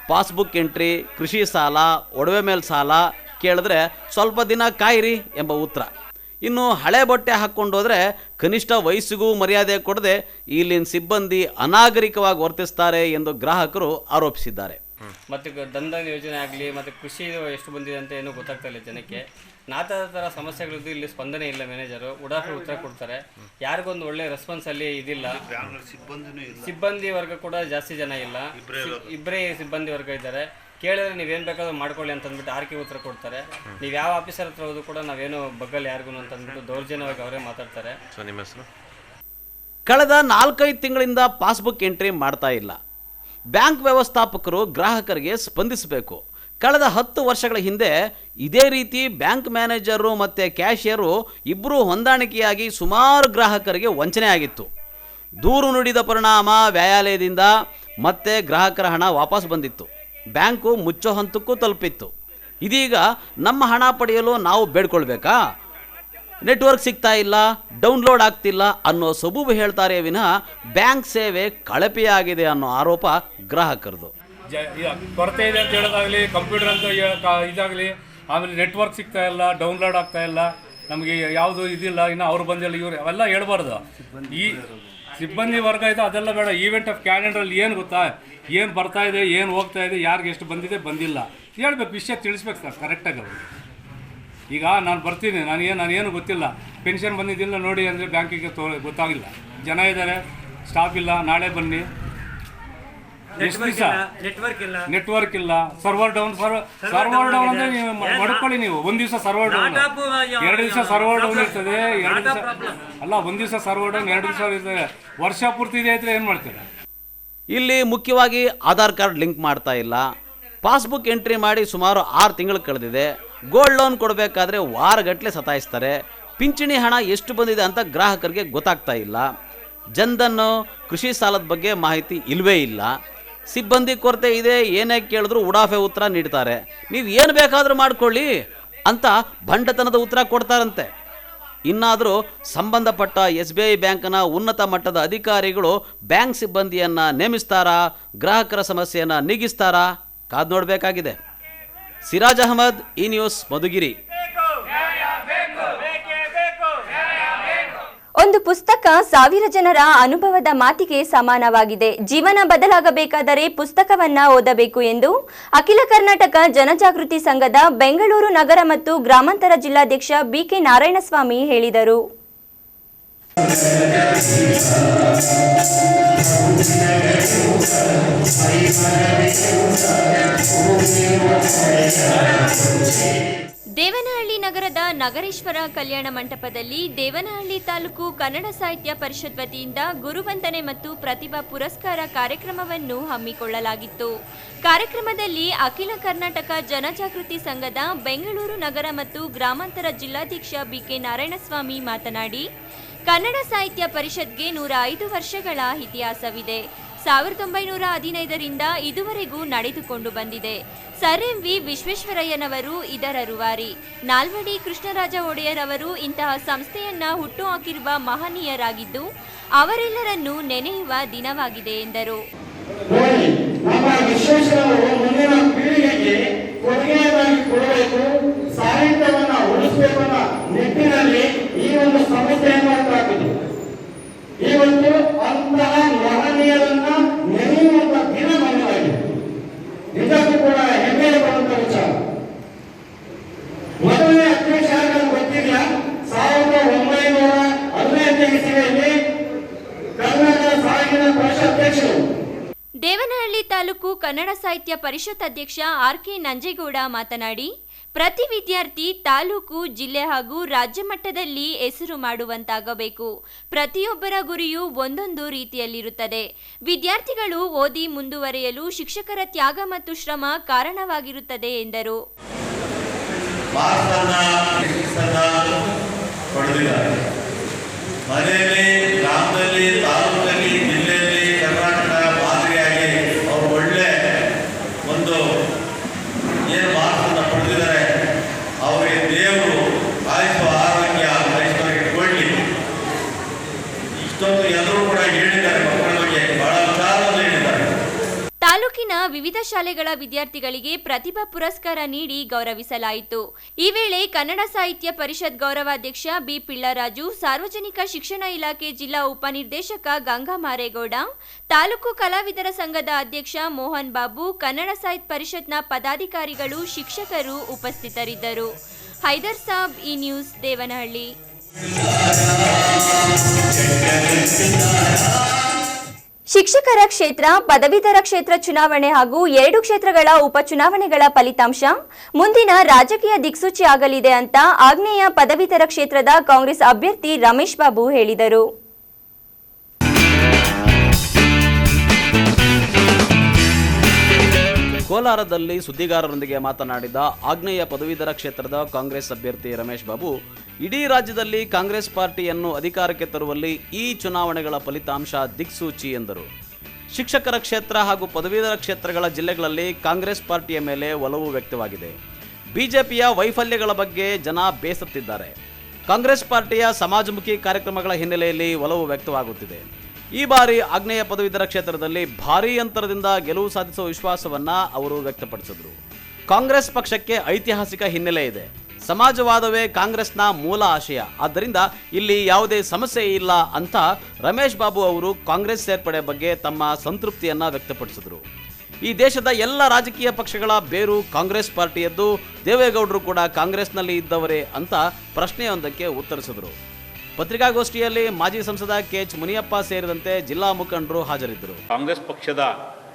ಪಾಸ್ಬುಕ್ ಎಂಟ್ರಿ, ಕೃಷಿ ಸಾಲ, ಒಡವೆ ಮೇಲೆ ಸಾಲ ಕೇಳಿದ್ರೆ ಸ್ವಲ್ಪ ದಿನ ಕಾಯಿರಿ ಎಂಬ ಉತ್ತರ. ಇನ್ನು ಹಳೆ ಬಟ್ಟೆ ಹಾಕ್ಕೊಂಡೋದ್ರೆ ಕನಿಷ್ಠ ವಯಸ್ಸಿಗೂ ಮರ್ಯಾದೆ ಕೊಡದೆ ಇಲ್ಲಿನ ಸಿಬ್ಬಂದಿ ಅನಾಗರಿಕವಾಗಿ ವರ್ತಿಸ್ತಾರೆ ಎಂದು ಗ್ರಾಹಕರು ಆರೋಪಿಸಿದ್ದಾರೆ. ಮತ್ತು ದಂಧನ ಯೋಜನೆ ಆಗಲಿ ಮತ್ತು ಕೃಷಿ ಎಷ್ಟು ಬಂದಿದೆ ಅಂತ ಏನೂ ಗೊತ್ತಾಗ್ತಾ ಇಲ್ಲ ಜನಕ್ಕೆ. ನಾನಾ ಥರ ಸಮಸ್ಯೆಗಳಿದ್ದು ಇಲ್ಲಿ ಸ್ಪಂದನೆ ಇಲ್ಲ. ಮ್ಯಾನೇಜರು ಉಡಾಫೆ ಉತ್ತರ ಕೊಡ್ತಾರೆ. ಯಾರಿಗೊಂದು ಒಳ್ಳೆ ರೆಸ್ಪಾನ್ಸ್ ಅಲ್ಲಿ ಇದಿಲ್ಲ. ಸಿಬ್ಬಂದಿ ವರ್ಗ ಕೂಡ ಜಾಸ್ತಿ ಜನ ಇಲ್ಲ, ಇಬ್ಬರೇ ಸಿಬ್ಬಂದಿ ವರ್ಗ ಇದ್ದಾರೆ. ಕೇಳಿದ್ರೆ ನೀವೇನು ಬೇಕಾದ್ರೂ ಮಾಡ್ಕೊಳ್ಳಿ ಅಂತಂದ್ಬಿಟ್ಟು ಆರ್ಕೆ ಉತ್ತರ ಕೊಡ್ತಾರೆ. ನೀವು ಯಾವ ಆಫೀಸರ್ ಹತ್ರ ಹೋದ್ರು ಕೂಡ ನಾವೇನು ಬಗ್ಗಲ್ಲಿ ಯಾರಿಗೂ ಅಂತಂದ್ಬಿಟ್ಟು ದೌರ್ಜನ್ಯವಾಗಿ ಅವರೇ ಮಾತಾಡ್ತಾರೆ. ನಿಮ್ಮ ಹೆಸರು? ಕಳೆದ 4-5 ತಿಂಗಳಿಂದ ಪಾಸ್ಬುಕ್ ಎಂಟ್ರಿ ಮಾಡ್ತಾ ಇಲ್ಲ. ಬ್ಯಾಂಕ್ ವ್ಯವಸ್ಥಾಪಕರು ಗ್ರಾಹಕರಿಗೆ ಸ್ಪಂದಿಸಬೇಕು. ಕಳೆದ 10 ವರ್ಷಗಳ ಹಿಂದೆ ಇದೇ ರೀತಿ ಬ್ಯಾಂಕ್ ಮ್ಯಾನೇಜರು ಮತ್ತು ಕ್ಯಾಶಿಯರು ಇಬ್ಬರೂ ಹೊಂದಾಣಿಕೆಯಾಗಿ ಸುಮಾರು ಗ್ರಾಹಕರಿಗೆ ವಂಚನೆ ಆಗಿತ್ತು. ದೂರು ನುಡಿದ ಪರಿಣಾಮ ನ್ಯಾಯಾಲಯದಿಂದ ಮತ್ತೆ ಗ್ರಾಹಕರ ಹಣ ವಾಪಸ್ ಬಂದಿತ್ತು. ಬ್ಯಾಂಕು ಮುಚ್ಚೋ ಹಂತಕ್ಕೂ ತಲುಪಿತ್ತು. ಇದೀಗ ನಮ್ಮ ಹಣ ಪಡೆಯಲು ನಾವು ಬೇಡ್ಕೊಳ್ಬೇಕಾ? ನೆಟ್ವರ್ಕ್ ಸಿಗ್ತಾ ಇಲ್ಲ, ಡೌನ್ಲೋಡ್ ಆಗ್ತಿಲ್ಲ ಅನ್ನೋ ಸಬೂಬು ಹೇಳ್ತಾರೆ ವಿನಃ ಬ್ಯಾಂಕ್ ಸೇವೆ ಕಳಪೆಯಾಗಿದೆ ಅನ್ನೋ ಆರೋಪ ಗ್ರಾಹಕರದು. ಕೊರತೆ ಇದೆ ಅಂತ ಹೇಳೋದಾಗಲಿ, ಕಂಪ್ಯೂಟರ್ ಅಂತ ಇದಾಗಲಿ, ಆಮೇಲೆ ನೆಟ್ವರ್ಕ್ ಸಿಗ್ತಾ ಇಲ್ಲ, ಡೌನ್ಲೋಡ್ ಆಗ್ತಾ ಇಲ್ಲ, ನಮಗೆ ಯಾವುದು ಇದಿಲ್ಲ, ಇನ್ನು ಅವ್ರು ಬಂದಿಲ್ಲ ಇವರು ಅವೆಲ್ಲ ಹೇಳ್ಬಾರ್ದು. ಈ ಸಿಬ್ಬಂದಿ ವರ್ಗ ಇದೆ ಅದೆಲ್ಲ ಬೇಡ. ಈವೆಂಟ್ ಆಫ್ ಕ್ಯಾಲೆಂಡ್ರಲ್ಲಿ ಏನು ಗೊತ್ತಾ, ಏನು ಬರ್ತಾ ಇದೆ, ಏನು ಹೋಗ್ತಾ ಇದೆ, ಯಾರಿಗೆ ಎಷ್ಟು ಬಂದಿದೆ ಬಂದಿಲ್ಲ ಹೇಳ್ಬೇಕು, ವಿಷಯ ತಿಳಿಸ್ಬೇಕು ಸರ್ ಕರೆಕ್ಟಾಗಿ. ಈಗ ನಾನು ಬರ್ತೀನಿ, ನಾನೇನು ಗೊತ್ತಿಲ್ಲ, ಪೆನ್ಷನ್ ಬಂದಿದ್ದಿಲ್ಲ ನೋಡಿ ಅಂದರೆ ಬ್ಯಾಂಕಿಗೆ ಗೊತ್ತಾಗಿಲ್ಲ, ಜನ ಇದ್ದಾರೆ, ಸ್ಟಾಫ್ ಇಲ್ಲ, ನಾಳೆ ಬನ್ನಿ. ಎಷ್ಟು ದಿವಸ ನೆಟ್ವರ್ಕ್ ಇಲ್ಲ, ಸರ್ವರ್ ಡೌನ್ ಅಂದರೆ ನೀವು ಮಡ್ಕೊಳ್ಳಿ. ನೀವು ಒಂದು ದಿವಸ ಸರ್ವರ್ ಡೌನ್, 2 ದಿವಸ ಸರ್ವರ್ ಡೌನ್ ಇರ್ತದೆ, 2 ದಿವಸ ಅಲ್ಲ, 1 ದಿವಸ ಸರ್ವರ್ ಡೌನ್, 2 ದಿವಸ ಇರ್ತದೆ, ವರ್ಷ ಪೂರ್ತಿ ಇದೆ ಇದ್ರೆ ಏನು ಮಾಡ್ತೀರಾ? ಇಲ್ಲಿ ಮುಖ್ಯವಾಗಿ ಆಧಾರ್ ಕಾರ್ಡ್ ಲಿಂಕ್ ಮಾಡ್ತಾ ಇಲ್ಲ. ಪಾಸ್ಬುಕ್ ಎಂಟ್ರಿ ಮಾಡಿ ಸುಮಾರು 6 ತಿಂಗಳು ಕಳೆದಿದೆ. ಗೋಲ್ಡ್ ಲೋನ್ ಕೊಡಬೇಕಾದ್ರೆ ವಾರಗಟ್ಟಲೆ ಸತಾಯಿಸ್ತಾರೆ. ಪಿಂಚಣಿ ಹಣ ಎಷ್ಟು ಬಂದಿದೆ ಅಂತ ಗ್ರಾಹಕರಿಗೆ ಗೊತ್ತಾಗ್ತಾ ಇಲ್ಲ. ಜನ್ಧನ್ ಕೃಷಿ ಸಾಲದ ಬಗ್ಗೆ ಮಾಹಿತಿ ಇಲ್ಲವೇ ಇಲ್ಲ. ಸಿಬ್ಬಂದಿ ಕೊರತೆ ಇದೆ, ಏನೇ ಕೇಳಿದ್ರು ಉಡಾಫೆ ಉತ್ತರ ನೀಡ್ತಾರೆ. ನೀವು ಏನು ಬೇಕಾದರೂ ಮಾಡ್ಕೊಳ್ಳಿ ಅಂತ ಭಂಡತನದ ಉತ್ತರ ಕೊಡ್ತಾರಂತೆ. ಇನ್ನಾದರೂ ಸಂಬಂಧಪಟ್ಟ SBI ಬ್ಯಾಂಕ್ನ ಉನ್ನತ ಮಟ್ಟದ ಅಧಿಕಾರಿಗಳು ಬ್ಯಾಂಕ್ ಸಿಬ್ಬಂದಿಯನ್ನು ನೇಮಿಸ್ತಾರಾ, ಗ್ರಾಹಕರ ಸಮಸ್ಯೆಯನ್ನು ನೀಗಿಸ್ತಾರಾ ಕಾದು ನೋಡಬೇಕಾಗಿದೆ. ಸಿರಾಜ್ ಅಹಮದ್, ಈ ನ್ಯೂಸ್, ಮಧುಗಿರಿ. ಒಂದು ಪುಸ್ತಕ 1000 ಜನರ ಅನುಭವದ ಮಾತಿಗೆ ಸಮಾನವಾಗಿದೆ. ಜೀವನ ಬದಲಾಗಬೇಕಾದರೆ ಪುಸ್ತಕವನ್ನ ಓದಬೇಕು ಎಂದು ಅಖಿಲ ಕರ್ನಾಟಕ ಜನಜಾಗೃತಿ ಸಂಘದ ಬೆಂಗಳೂರು ನಗರ ಮತ್ತು ಗ್ರಾಮಾಂತರ ಜಿಲ್ಲಾಧ್ಯಕ್ಷ BK ನಾರಾಯಣಸ್ವಾಮಿ ಹೇಳಿದರು. ದೇವನಹಳ್ಳಿ ನಗರದ ನಗರೇಶ್ವರ ಕಲ್ಯಾಣ ಮಂಟಪದಲ್ಲಿ ದೇವನಹಳ್ಳಿ ತಾಲೂಕು ಕನ್ನಡ ಸಾಹಿತ್ಯ ಪರಿಷತ್ ವತಿಯಿಂದ ಗುರುವಂದನೆ ಮತ್ತು ಪ್ರತಿಭಾ ಪುರಸ್ಕಾರ ಕಾರ್ಯಕ್ರಮವನ್ನು ಹಮ್ಮಿಕೊಳ್ಳಲಾಗಿತ್ತು. ಕಾರ್ಯಕ್ರಮದಲ್ಲಿ ಅಖಿಲ ಕರ್ನಾಟಕ ಜನಜಾಗೃತಿ ಸಂಘದ ಬೆಂಗಳೂರು ನಗರ ಮತ್ತು ಗ್ರಾಮಾಂತರ ಜಿಲ್ಲಾಧ್ಯಕ್ಷ BK ನಾರಾಯಣಸ್ವಾಮಿ ಮಾತನಾಡಿ, ಕನ್ನಡ ಸಾಹಿತ್ಯ ಪರಿಷತ್ಗೆ 105 ವರ್ಷಗಳ ಇತಿಹಾಸವಿದೆ. 1915ರಿಂದ ಇದುವರೆಗೂ ನಡೆದುಕೊಂಡು ಬಂದಿದೆ. ಸರ್ MV ವಿಶ್ವೇಶ್ವರಯ್ಯನವರು ಇದರ ರೂವಾರಿ. ನಾಲ್ವಡಿ ಕೃಷ್ಣರಾಜ ಒಡೆಯರ್ ಅವರು ಇಂತಹ ಸಂಸ್ಥೆಯನ್ನ ಹುಟ್ಟುಹಾಕಿರುವ ಮಹನೀಯರಾಗಿದ್ದು ಅವರೆಲ್ಲರನ್ನೂ ನೆನೆಯುವ ದಿನವಾಗಿದೆ ಎಂದರು. ಇವತ್ತು ಅಂತಹ ಮಹನೀಯರನ್ನ ನೆನೆಯುವಂತ ದಿನ ನಮ್ಮದಾಗಿದೆ. ನಿಜಕ್ಕೂ ಕೂಡ ಹೆಮ್ಮೆಯ ಬರುವಂತ ವಿಚಾರ. ಮೊದಲನೇ ಅಧ್ಯಕ್ಷ ಗೊತ್ತಿದೆಯಾ? 1915 ಇಸವಿಯಲ್ಲಿ ಕರ್ನಾಟಕ ಸಾಹಿತ್ಯ ಪರಿಷತ್ ಅಧ್ಯಕ್ಷರು. ದೇವನಹಳ್ಳಿ ತಾಲೂಕು ಕನ್ನಡ ಸಾಹಿತ್ಯ ಪರಿಷತ್ ಅಧ್ಯಕ್ಷ RK ನಂಜೇಗೌಡ ಮಾತನಾಡಿ, ಪ್ರತಿ ವಿದ್ಯಾರ್ಥಿ ತಾಲೂಕು, ಜಿಲ್ಲೆ ಹಾಗೂ ರಾಜ್ಯ ಮಟ್ಟದಲ್ಲಿ ಹೆಸರು ಮಾಡುವಂತಾಗಬೇಕು. ಪ್ರತಿಯೊಬ್ಬರ ಗುರಿಯು ಒಂದೊಂದು ರೀತಿಯಲ್ಲಿರುತ್ತದೆ. ವಿದ್ಯಾರ್ಥಿಗಳು ಓದಿ ಮುಂದುವರಿಯಲು ಶಿಕ್ಷಕರ ತ್ಯಾಗ ಮತ್ತು ಶ್ರಮ ಕಾರಣವಾಗಿರುತ್ತದೆ ಎಂದರು. ಮನೆಯಲ್ಲಿ, ಗ್ರಾಮದಲ್ಲಿ, ತಾಲೂಕಲ್ಲಿ, ಜಿಲ್ಲೆಯಲ್ಲಿ, ಕರ್ನಾಟಕ ಮಾದರಿಯಾಗಿ ಅವರು ಒಳ್ಳೆ ಒಂದು ಏನು ಮಾರ್ಕ್ಸನ್ನು ಪಡೆದಿದ್ದಾರೆ. ಅವರಿಗೆ ದೇವರು ಆಯುಷ್ಯ ಆರೋಗ್ಯ ಐಶ್ವರ್ಯ ಕೊಡಲಿ. ಇಷ್ಟೊಂದು ಎಲ್ಲರೂ ಕೂಡ ಹೇಳಿದ್ದಾರೆ, ಮಕ್ಕಳ ಬಗ್ಗೆ ಬಹಳ ವಿಚಾರವನ್ನು ಹೇಳಿದ್ದಾರೆ. ತಾಲೂಕಿನ ವಿವಿಧ ಶಾಲೆಗಳ ವಿದ್ಯಾರ್ಥಿಗಳಿಗೆ ಪ್ರತಿಭಾ ಪುರಸ್ಕಾರ ನೀಡಿ ಗೌರವಿಸಲಾಯಿತು. ಈ ವೇಳೆ ಕನ್ನಡ ಸಾಹಿತ್ಯ ಪರಿಷತ್ ಗೌರವಾಧ್ಯಕ್ಷ ಬಿ. ಪಿಳ್ಳರಾಜು, ಸಾರ್ವಜನಿಕ ಶಿಕ್ಷಣ ಇಲಾಖೆ ಜಿಲ್ಲಾ ಉಪನಿರ್ದೇಶಕ ಗಂಗಾ ಮಾರೇಗೌಡ, ತಾಲೂಕು ಕಲಾವಿದರ ಸಂಘದ ಅಧ್ಯಕ್ಷ ಮೋಹನ್ ಬಾಬು, ಕನ್ನಡ ಸಾಹಿತ್ಯ ಪರಿಷತ್ನ ಪದಾಧಿಕಾರಿಗಳು, ಶಿಕ್ಷಕರು ಉಪಸ್ಥಿತರಿದ್ದರು. ಹೈದರ್ ಸಾಬ್, ಈ ನ್ಯೂಸ್, ದೇವನಹಳ್ಳಿ. ಶಿಕ್ಷಕರ ಕ್ಷೇತ್ರ, ಪದವೀಧರ ಕ್ಷೇತ್ರ ಚುನಾವಣೆ ಹಾಗೂ 2 ಕ್ಷೇತ್ರಗಳ ಉಪಚುನಾವಣೆಗಳ ಫಲಿತಾಂಶ ಮುಂದಿನ ರಾಜಕೀಯ ದಿಕ್ಸೂಚಿ ಆಗಲಿದೆ ಅಂತ ಆಗ್ನೇಯ ಪದವೀಧರ ಕ್ಷೇತ್ರದ ಕಾಂಗ್ರೆಸ್ ಅಭ್ಯರ್ಥಿ ರಮೇಶ್ ಬಾಬು ಹೇಳಿದರು. ಕೋಲಾರದಲ್ಲಿ ಸುದ್ದಿಗಾರರೊಂದಿಗೆ ಮಾತನಾಡಿದ ಆಗ್ನೇಯ ಪದವೀಧರ ಕ್ಷೇತ್ರದ ಕಾಂಗ್ರೆಸ್ ಅಭ್ಯರ್ಥಿ ರಮೇಶ್ ಬಾಬು, ಇಡೀ ರಾಜ್ಯದಲ್ಲಿ ಕಾಂಗ್ರೆಸ್ ಪಾರ್ಟಿಯನ್ನು ಅಧಿಕಾರಕ್ಕೆ ತರುವಲ್ಲಿ ಈ ಚುನಾವಣೆಗಳ ಫಲಿತಾಂಶ ದಿಕ್ಸೂಚಿ ಎಂದರು. ಶಿಕ್ಷಕರ ಕ್ಷೇತ್ರ ಹಾಗೂ ಪದವೀಧರ ಕ್ಷೇತ್ರಗಳ ಜಿಲ್ಲೆಗಳಲ್ಲಿ ಕಾಂಗ್ರೆಸ್ ಪಾರ್ಟಿಯ ಮೇಲೆ ಒಲವು ವ್ಯಕ್ತವಾಗಿದೆ. ಬಿಜೆಪಿಯ ವೈಫಲ್ಯಗಳ ಬಗ್ಗೆ ಜನ ಬೇಸತ್ತಿದ್ದಾರೆ. ಕಾಂಗ್ರೆಸ್ ಪಾರ್ಟಿಯ ಸಮಾಜಮುಖಿ ಕಾರ್ಯಕ್ರಮಗಳ ಹಿನ್ನೆಲೆಯಲ್ಲಿ ಒಲವು ವ್ಯಕ್ತವಾಗುತ್ತಿದೆ. ಈ ಬಾರಿ ಆಗ್ನೇಯ ಪದವೀಧರ ಕ್ಷೇತ್ರದಲ್ಲಿ ಭಾರೀ ಅಂತರದಿಂದ ಗೆಲುವು ಸಾಧಿಸುವ ವಿಶ್ವಾಸವನ್ನ ಅವರು ವ್ಯಕ್ತಪಡಿಸಿದರು. ಕಾಂಗ್ರೆಸ್ ಪಕ್ಷಕ್ಕೆ ಐತಿಹಾಸಿಕ ಹಿನ್ನೆಲೆ ಇದೆ. ಸಮಾಜವಾದವೇ ಕಾಂಗ್ರೆಸ್ನ ಮೂಲ ಆಶಯ. ಆದ್ದರಿಂದ ಇಲ್ಲಿ ಯಾವುದೇ ಸಮಸ್ಯೆ ಇಲ್ಲ ಅಂತ ರಮೇಶ್ ಬಾಬು ಅವರು ಕಾಂಗ್ರೆಸ್ ಸೇರ್ಪಡೆ ಬಗ್ಗೆ ತಮ್ಮ ಸಂತೃಪ್ತಿಯನ್ನ ವ್ಯಕ್ತಪಡಿಸಿದರು. ಈ ದೇಶದ ಎಲ್ಲ ರಾಜಕೀಯ ಪಕ್ಷಗಳ ಬೇರು ಕಾಂಗ್ರೆಸ್ ಪಾರ್ಟಿಯದ್ದು. ದೇವೇಗೌಡರು ಕೂಡ ಕಾಂಗ್ರೆಸ್ನಲ್ಲಿ ಇದ್ದವರೇ ಅಂತ ಪ್ರಶ್ನೆಯೊಂದಕ್ಕೆ ಉತ್ತರಿಸಿದರು. ಪತ್ರಿಕಾಗೋಷ್ಠಿಯಲ್ಲಿ ಮಾಜಿ ಸಂಸದ ಕೆಎಚ್ ಮುನಿಯಪ್ಪ ಸೇರಿದಂತೆ ಜಿಲ್ಲಾ ಮುಖಂಡರು ಹಾಜರಿದ್ದರು. ಕಾಂಗ್ರೆಸ್ ಪಕ್ಷದ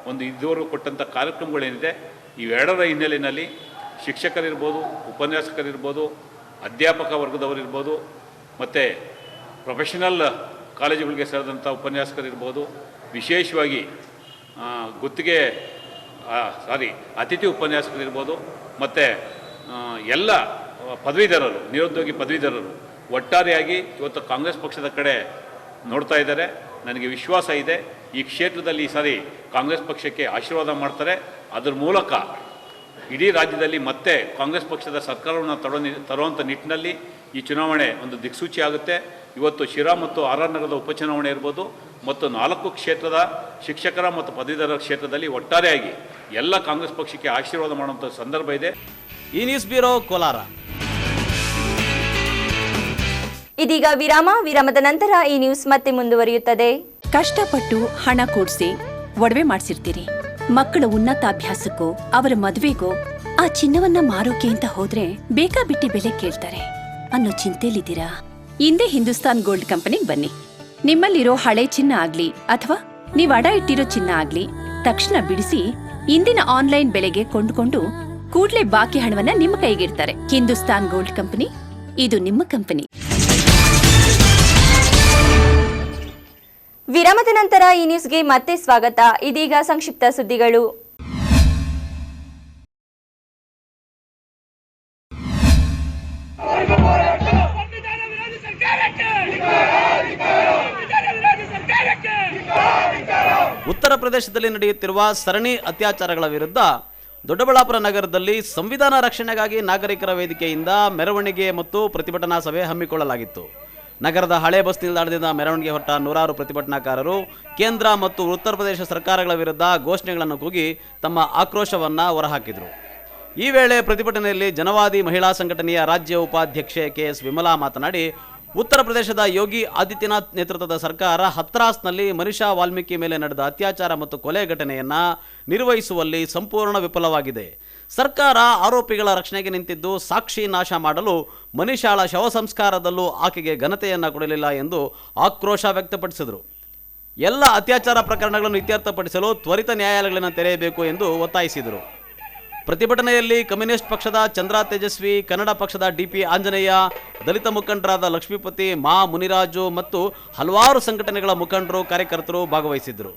ಒಂದು ಇದುವರೆಗೂ ಕೊಟ್ಟಂಥ ಕಾರ್ಯಕ್ರಮಗಳೇನಿದೆ, ಇವೆರಡರ ಹಿನ್ನೆಲೆಯಲ್ಲಿ ಶಿಕ್ಷಕರಿರ್ಬೋದು, ಉಪನ್ಯಾಸಕರಿರ್ಬೋದು, ಅಧ್ಯಾಪಕ ವರ್ಗದವರಿರ್ಬೋದು, ಮತ್ತು ಪ್ರೊಫೆಷನಲ್ ಕಾಲೇಜುಗಳಿಗೆ ಸೇರಿದಂಥ ಉಪನ್ಯಾಸಕರಿರ್ಬೋದು, ವಿಶೇಷವಾಗಿ ಅತಿಥಿ ಉಪನ್ಯಾಸಕರಿರ್ಬೋದು, ಮತ್ತು ಎಲ್ಲ ಪದವೀಧರರು, ನಿರುದ್ಯೋಗಿ ಪದವೀಧರರು ಒಟ್ಟಾರೆಯಾಗಿ ಇವತ್ತು ಕಾಂಗ್ರೆಸ್ ಪಕ್ಷದ ಕಡೆ ನೋಡ್ತಾ ಇದ್ದಾರೆ. ನನಗೆ ವಿಶ್ವಾಸ ಇದೆ ಈ ಕ್ಷೇತ್ರದಲ್ಲಿ ಈ ಸಾರಿ ಕಾಂಗ್ರೆಸ್ ಪಕ್ಷಕ್ಕೆ ಆಶೀರ್ವಾದ ಮಾಡ್ತಾರೆ. ಅದರ ಮೂಲಕ ಇಡೀ ರಾಜ್ಯದಲ್ಲಿ ಮತ್ತೆ ಕಾಂಗ್ರೆಸ್ ಪಕ್ಷದ ಸರ್ಕಾರವನ್ನು ತರುವಂಥ ನಿಟ್ಟಿನಲ್ಲಿ ಈ ಚುನಾವಣೆ ಒಂದು ದಿಕ್ಸೂಚಿ ಆಗುತ್ತೆ. ಇವತ್ತು ಶಿರಾ ಮತ್ತು ಆರ್.ಆರ್. ನಗರದ ಉಪಚುನಾವಣೆ ಇರ್ಬೋದು ಮತ್ತು 4 ಕ್ಷೇತ್ರದ ಶಿಕ್ಷಕರ ಮತ್ತು ಪದವೀಧರ ಕ್ಷೇತ್ರದಲ್ಲಿ ಒಟ್ಟಾರೆಯಾಗಿ ಎಲ್ಲ ಕಾಂಗ್ರೆಸ್ ಪಕ್ಷಕ್ಕೆ ಆಶೀರ್ವಾದ ಮಾಡುವಂಥ ಸಂದರ್ಭ ಇದೆ. ಈ ನ್ಯೂಸ್ ಬ್ಯೂರೋ, ಕೋಲಾರ. ಇದೀಗ ವಿರಾಮದ ನಂತರ ಈ ನ್ಯೂಸ್ ಮತ್ತೆ ಮುಂದುವರಿಯುತ್ತದೆ. ಕಷ್ಟಪಟ್ಟು ಹಣ ಕೂಡಿಸಿ ಒಡವೆ ಮಾಡಿಸಿರ್ತೀರಿ. ಮಕ್ಕಳ ಉನ್ನತಾಭ್ಯಾಸಕ್ಕೋ ಅವರ ಮದುವೆಗೋ ಆ ಚಿನ್ನವನ್ನ ಮಾರೋಕೆ ಅಂತ ಹೋದ್ರೆ ಬೇಕಾಬಿಟ್ಟಿ ಬೆಲೆ ಕೇಳ್ತಾರೆ ಅನ್ನೋ ಚಿಂತೆಲಿದ್ದೀರಾ? ಹಿಂದೆ ಹಿಂದೂಸ್ತಾನ್ ಗೋಲ್ಡ್ ಕಂಪನಿಗೆ ಬನ್ನಿ. ನಿಮ್ಮಲ್ಲಿರೋ ಹಳೆ ಚಿನ್ನ ಆಗ್ಲಿ ಅಥವಾ ನೀವ್ ಅಡ ಇಟ್ಟಿರೋ ಚಿನ್ನ ಆಗ್ಲಿ ತಕ್ಷಣ ಬಿಡಿಸಿ ಇಂದಿನ ಆನ್ಲೈನ್ ಬೆಲೆಗೆ ಕೊಂಡುಕೊಂಡು ಕೂಡ್ಲೆ ಬಾಕಿ ಹಣವನ್ನ ನಿಮ್ಮ ಕೈಗಿಡ್ತಾರೆ. ಹಿಂದೂಸ್ತಾನ್ ಗೋಲ್ಡ್ ಕಂಪನಿ, ಇದು ನಿಮ್ಮ ಕಂಪನಿ. ವಿರಾಮದ ನಂತರ ಈ ನ್ಯೂಸ್ಗೆ ಮತ್ತೆ ಸ್ವಾಗತ. ಇದೀಗ ಸಂಕ್ಷಿಪ್ತ ಸುದ್ದಿಗಳು. ಉತ್ತರ ಪ್ರದೇಶದಲ್ಲಿ ನಡೆಯುತ್ತಿರುವ ಸರಣಿ ಅತ್ಯಾಚಾರಗಳ ವಿರುದ್ಧ ದೊಡ್ಡಬಳ್ಳಾಪುರ ನಗರದಲ್ಲಿ ಸಂವಿಧಾನ ರಕ್ಷಣೆಗಾಗಿ ನಾಗರಿಕರ ವೇದಿಕೆಯಿಂದ ಮೆರವಣಿಗೆ ಮತ್ತು ಪ್ರತಿಭಟನಾ ಸಭೆ ಹಮ್ಮಿಕೊಳ್ಳಲಾಗಿತ್ತು. ನಗರದ ಹಳೆ ಬಸ್ ನಿಲ್ದಾಣದಿಂದ ಮೆರವಣಿಗೆ ಹೊರಟ ನೂರಾರು ಪ್ರತಿಭಟನಾಕಾರರು ಕೇಂದ್ರ ಮತ್ತು ಉತ್ತರ ಪ್ರದೇಶ ಸರ್ಕಾರಗಳ ವಿರುದ್ಧ ಘೋಷಣೆಗಳನ್ನು ಕೂಗಿ ತಮ್ಮ ಆಕ್ರೋಶವನ್ನು ಹೊರಹಾಕಿದರು. ಈ ವೇಳೆ ಪ್ರತಿಭಟನೆಯಲ್ಲಿ ಜನವಾದಿ ಮಹಿಳಾ ಸಂಘಟನೆಯ ರಾಜ್ಯ ಉಪಾಧ್ಯಕ್ಷೆ ಕೆಎಸ್ ವಿಮಲಾ ಮಾತನಾಡಿ, ಉತ್ತರ ಪ್ರದೇಶದ ಯೋಗಿ ಆದಿತ್ಯನಾಥ್ ನೇತೃತ್ವದ ಸರ್ಕಾರ ಹತ್ರಾಸ್ನಲ್ಲಿ ಮನಿಷಾ ವಾಲ್ಮೀಕಿ ಮೇಲೆ ನಡೆದ ಅತ್ಯಾಚಾರ ಮತ್ತು ಕೊಲೆ ಘಟನೆಯನ್ನು ನಿರ್ವಹಿಸುವಲ್ಲಿ ಸಂಪೂರ್ಣ ವಿಫಲವಾಗಿದೆ. ಸರ್ಕಾರ ಆರೋಪಿಗಳ ರಕ್ಷಣೆಗೆ ನಿಂತಿದ್ದು ಸಾಕ್ಷಿ ನಾಶ ಮಾಡಲು ಮನಿಷಾಳ ಶವ ಸಂಸ್ಕಾರದಲ್ಲೂ ಆಕೆಗೆ ಘನತೆಯನ್ನು ಕೊಡಲಿಲ್ಲ ಎಂದು ಆಕ್ರೋಶ ವ್ಯಕ್ತಪಡಿಸಿದರು. ಎಲ್ಲ ಅತ್ಯಾಚಾರ ಪ್ರಕರಣಗಳನ್ನು ಇತ್ಯರ್ಥಪಡಿಸಲು ತ್ವರಿತ ನ್ಯಾಯಾಲಯಗಳನ್ನು ತೆರೆಯಬೇಕು ಎಂದು ಒತ್ತಾಯಿಸಿದರು. ಪ್ರತಿಭಟನೆಯಲ್ಲಿ ಕಮ್ಯುನಿಸ್ಟ್ ಪಕ್ಷದ ಚಂದ್ರ ತೇಜಸ್ವಿ, ಕನ್ನಡ ಪಕ್ಷದ ಡಿಪಿ ಆಂಜನೇಯ, ದಲಿತ ಮುಖಂಡರಾದ ಲಕ್ಷ್ಮೀಪತಿ, ಮಾ ಮುನಿರಾಜು ಮತ್ತು ಹಲವಾರು ಸಂಘಟನೆಗಳ ಮುಖಂಡರು, ಕಾರ್ಯಕರ್ತರು ಭಾಗವಹಿಸಿದ್ದರು.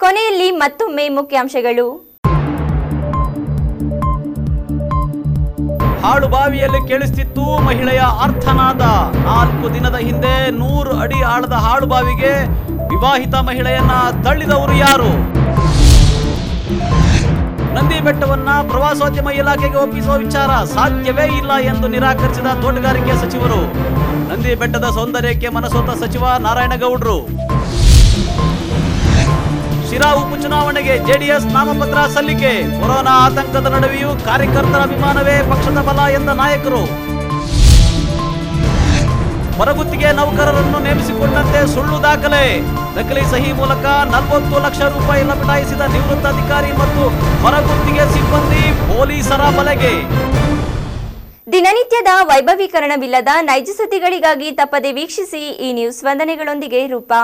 ಕೊನೆಯಲ್ಲಿ ಮತ್ತೊಮ್ಮೆ ಮುಖ್ಯಾಂಶಗಳು. ಹಾಳುಬಾವಿಯಲ್ಲಿ ಕೇಳಿಸ್ತಿತ್ತು ಮಹಿಳೆಯ ಆರ್ತನಾದ. 4 ದಿನದ ಹಿಂದೆ 100 ಅಡಿ ಆಳದ ಹಾಳುಬಾವಿಗೆ ವಿವಾಹಿತ ಮಹಿಳೆಯನ್ನ ತಳ್ಳಿದವರು ಯಾರು? ನಂದಿ ಬೆಟ್ಟವನ್ನ ಪ್ರವಾಸೋದ್ಯಮ ಇಲಾಖೆಗೆ ಒಪ್ಪಿಸುವ ವಿಚಾರ ಸಾಧ್ಯವೇ ಇಲ್ಲ ಎಂದು ನಿರಾಕರಿಸಿದ ತೋಟಗಾರಿಕೆ ಸಚಿವರು. ನಂದಿ ಬೆಟ್ಟದ ಸೌಂದರ್ಯಕ್ಕೆ ಮನಸೋತ ಸಚಿವ ನಾರಾಯಣಗೌಡರು. ಶಿರಾ ಉಪಚುನಾವಣೆಗೆ ಜೆಡಿಎಸ್ ನಾಮಪತ್ರ ಸಲ್ಲಿಕೆ. ಕೊರೋನಾ ಆತಂಕದ ನಡುವೆಯೂ ಕಾರ್ಯಕರ್ತರ ಅಭಿಮಾನವೇ ಪಕ್ಷದ ಬಲ ಎಂದ ನಾಯಕರು. ಹೊರಗುತ್ತಿಗೆ ನೌಕರರನ್ನು ನೇಮಿಸಿಕೊಂಡಂತೆ ಸುಳ್ಳು ದಾಖಲೆ, ನಕಲಿ ಸಹಿ ಮೂಲಕ 40 ಲಕ್ಷ ರೂಪಾಯಿ ಲಪಟಾಯಿಸಿದ ನಿವೃತ್ತ ಅಧಿಕಾರಿ ಮತ್ತು ಹೊರಗುತ್ತಿಗೆ ಸಿಬ್ಬಂದಿ ಪೊಲೀಸರ ಬಲೆಗೆ. ದಿನನಿತ್ಯದ ವೈಭವೀಕರಣವಿಲ್ಲದ ನೈಜ ಸುದ್ದಿಗಳಿಗಾಗಿ ತಪ್ಪದೆ ವೀಕ್ಷಿಸಿ ಈ ನ್ಯೂಸ್. ವಂದನೆಗಳೊಂದಿಗೆ ರೂಪಾ.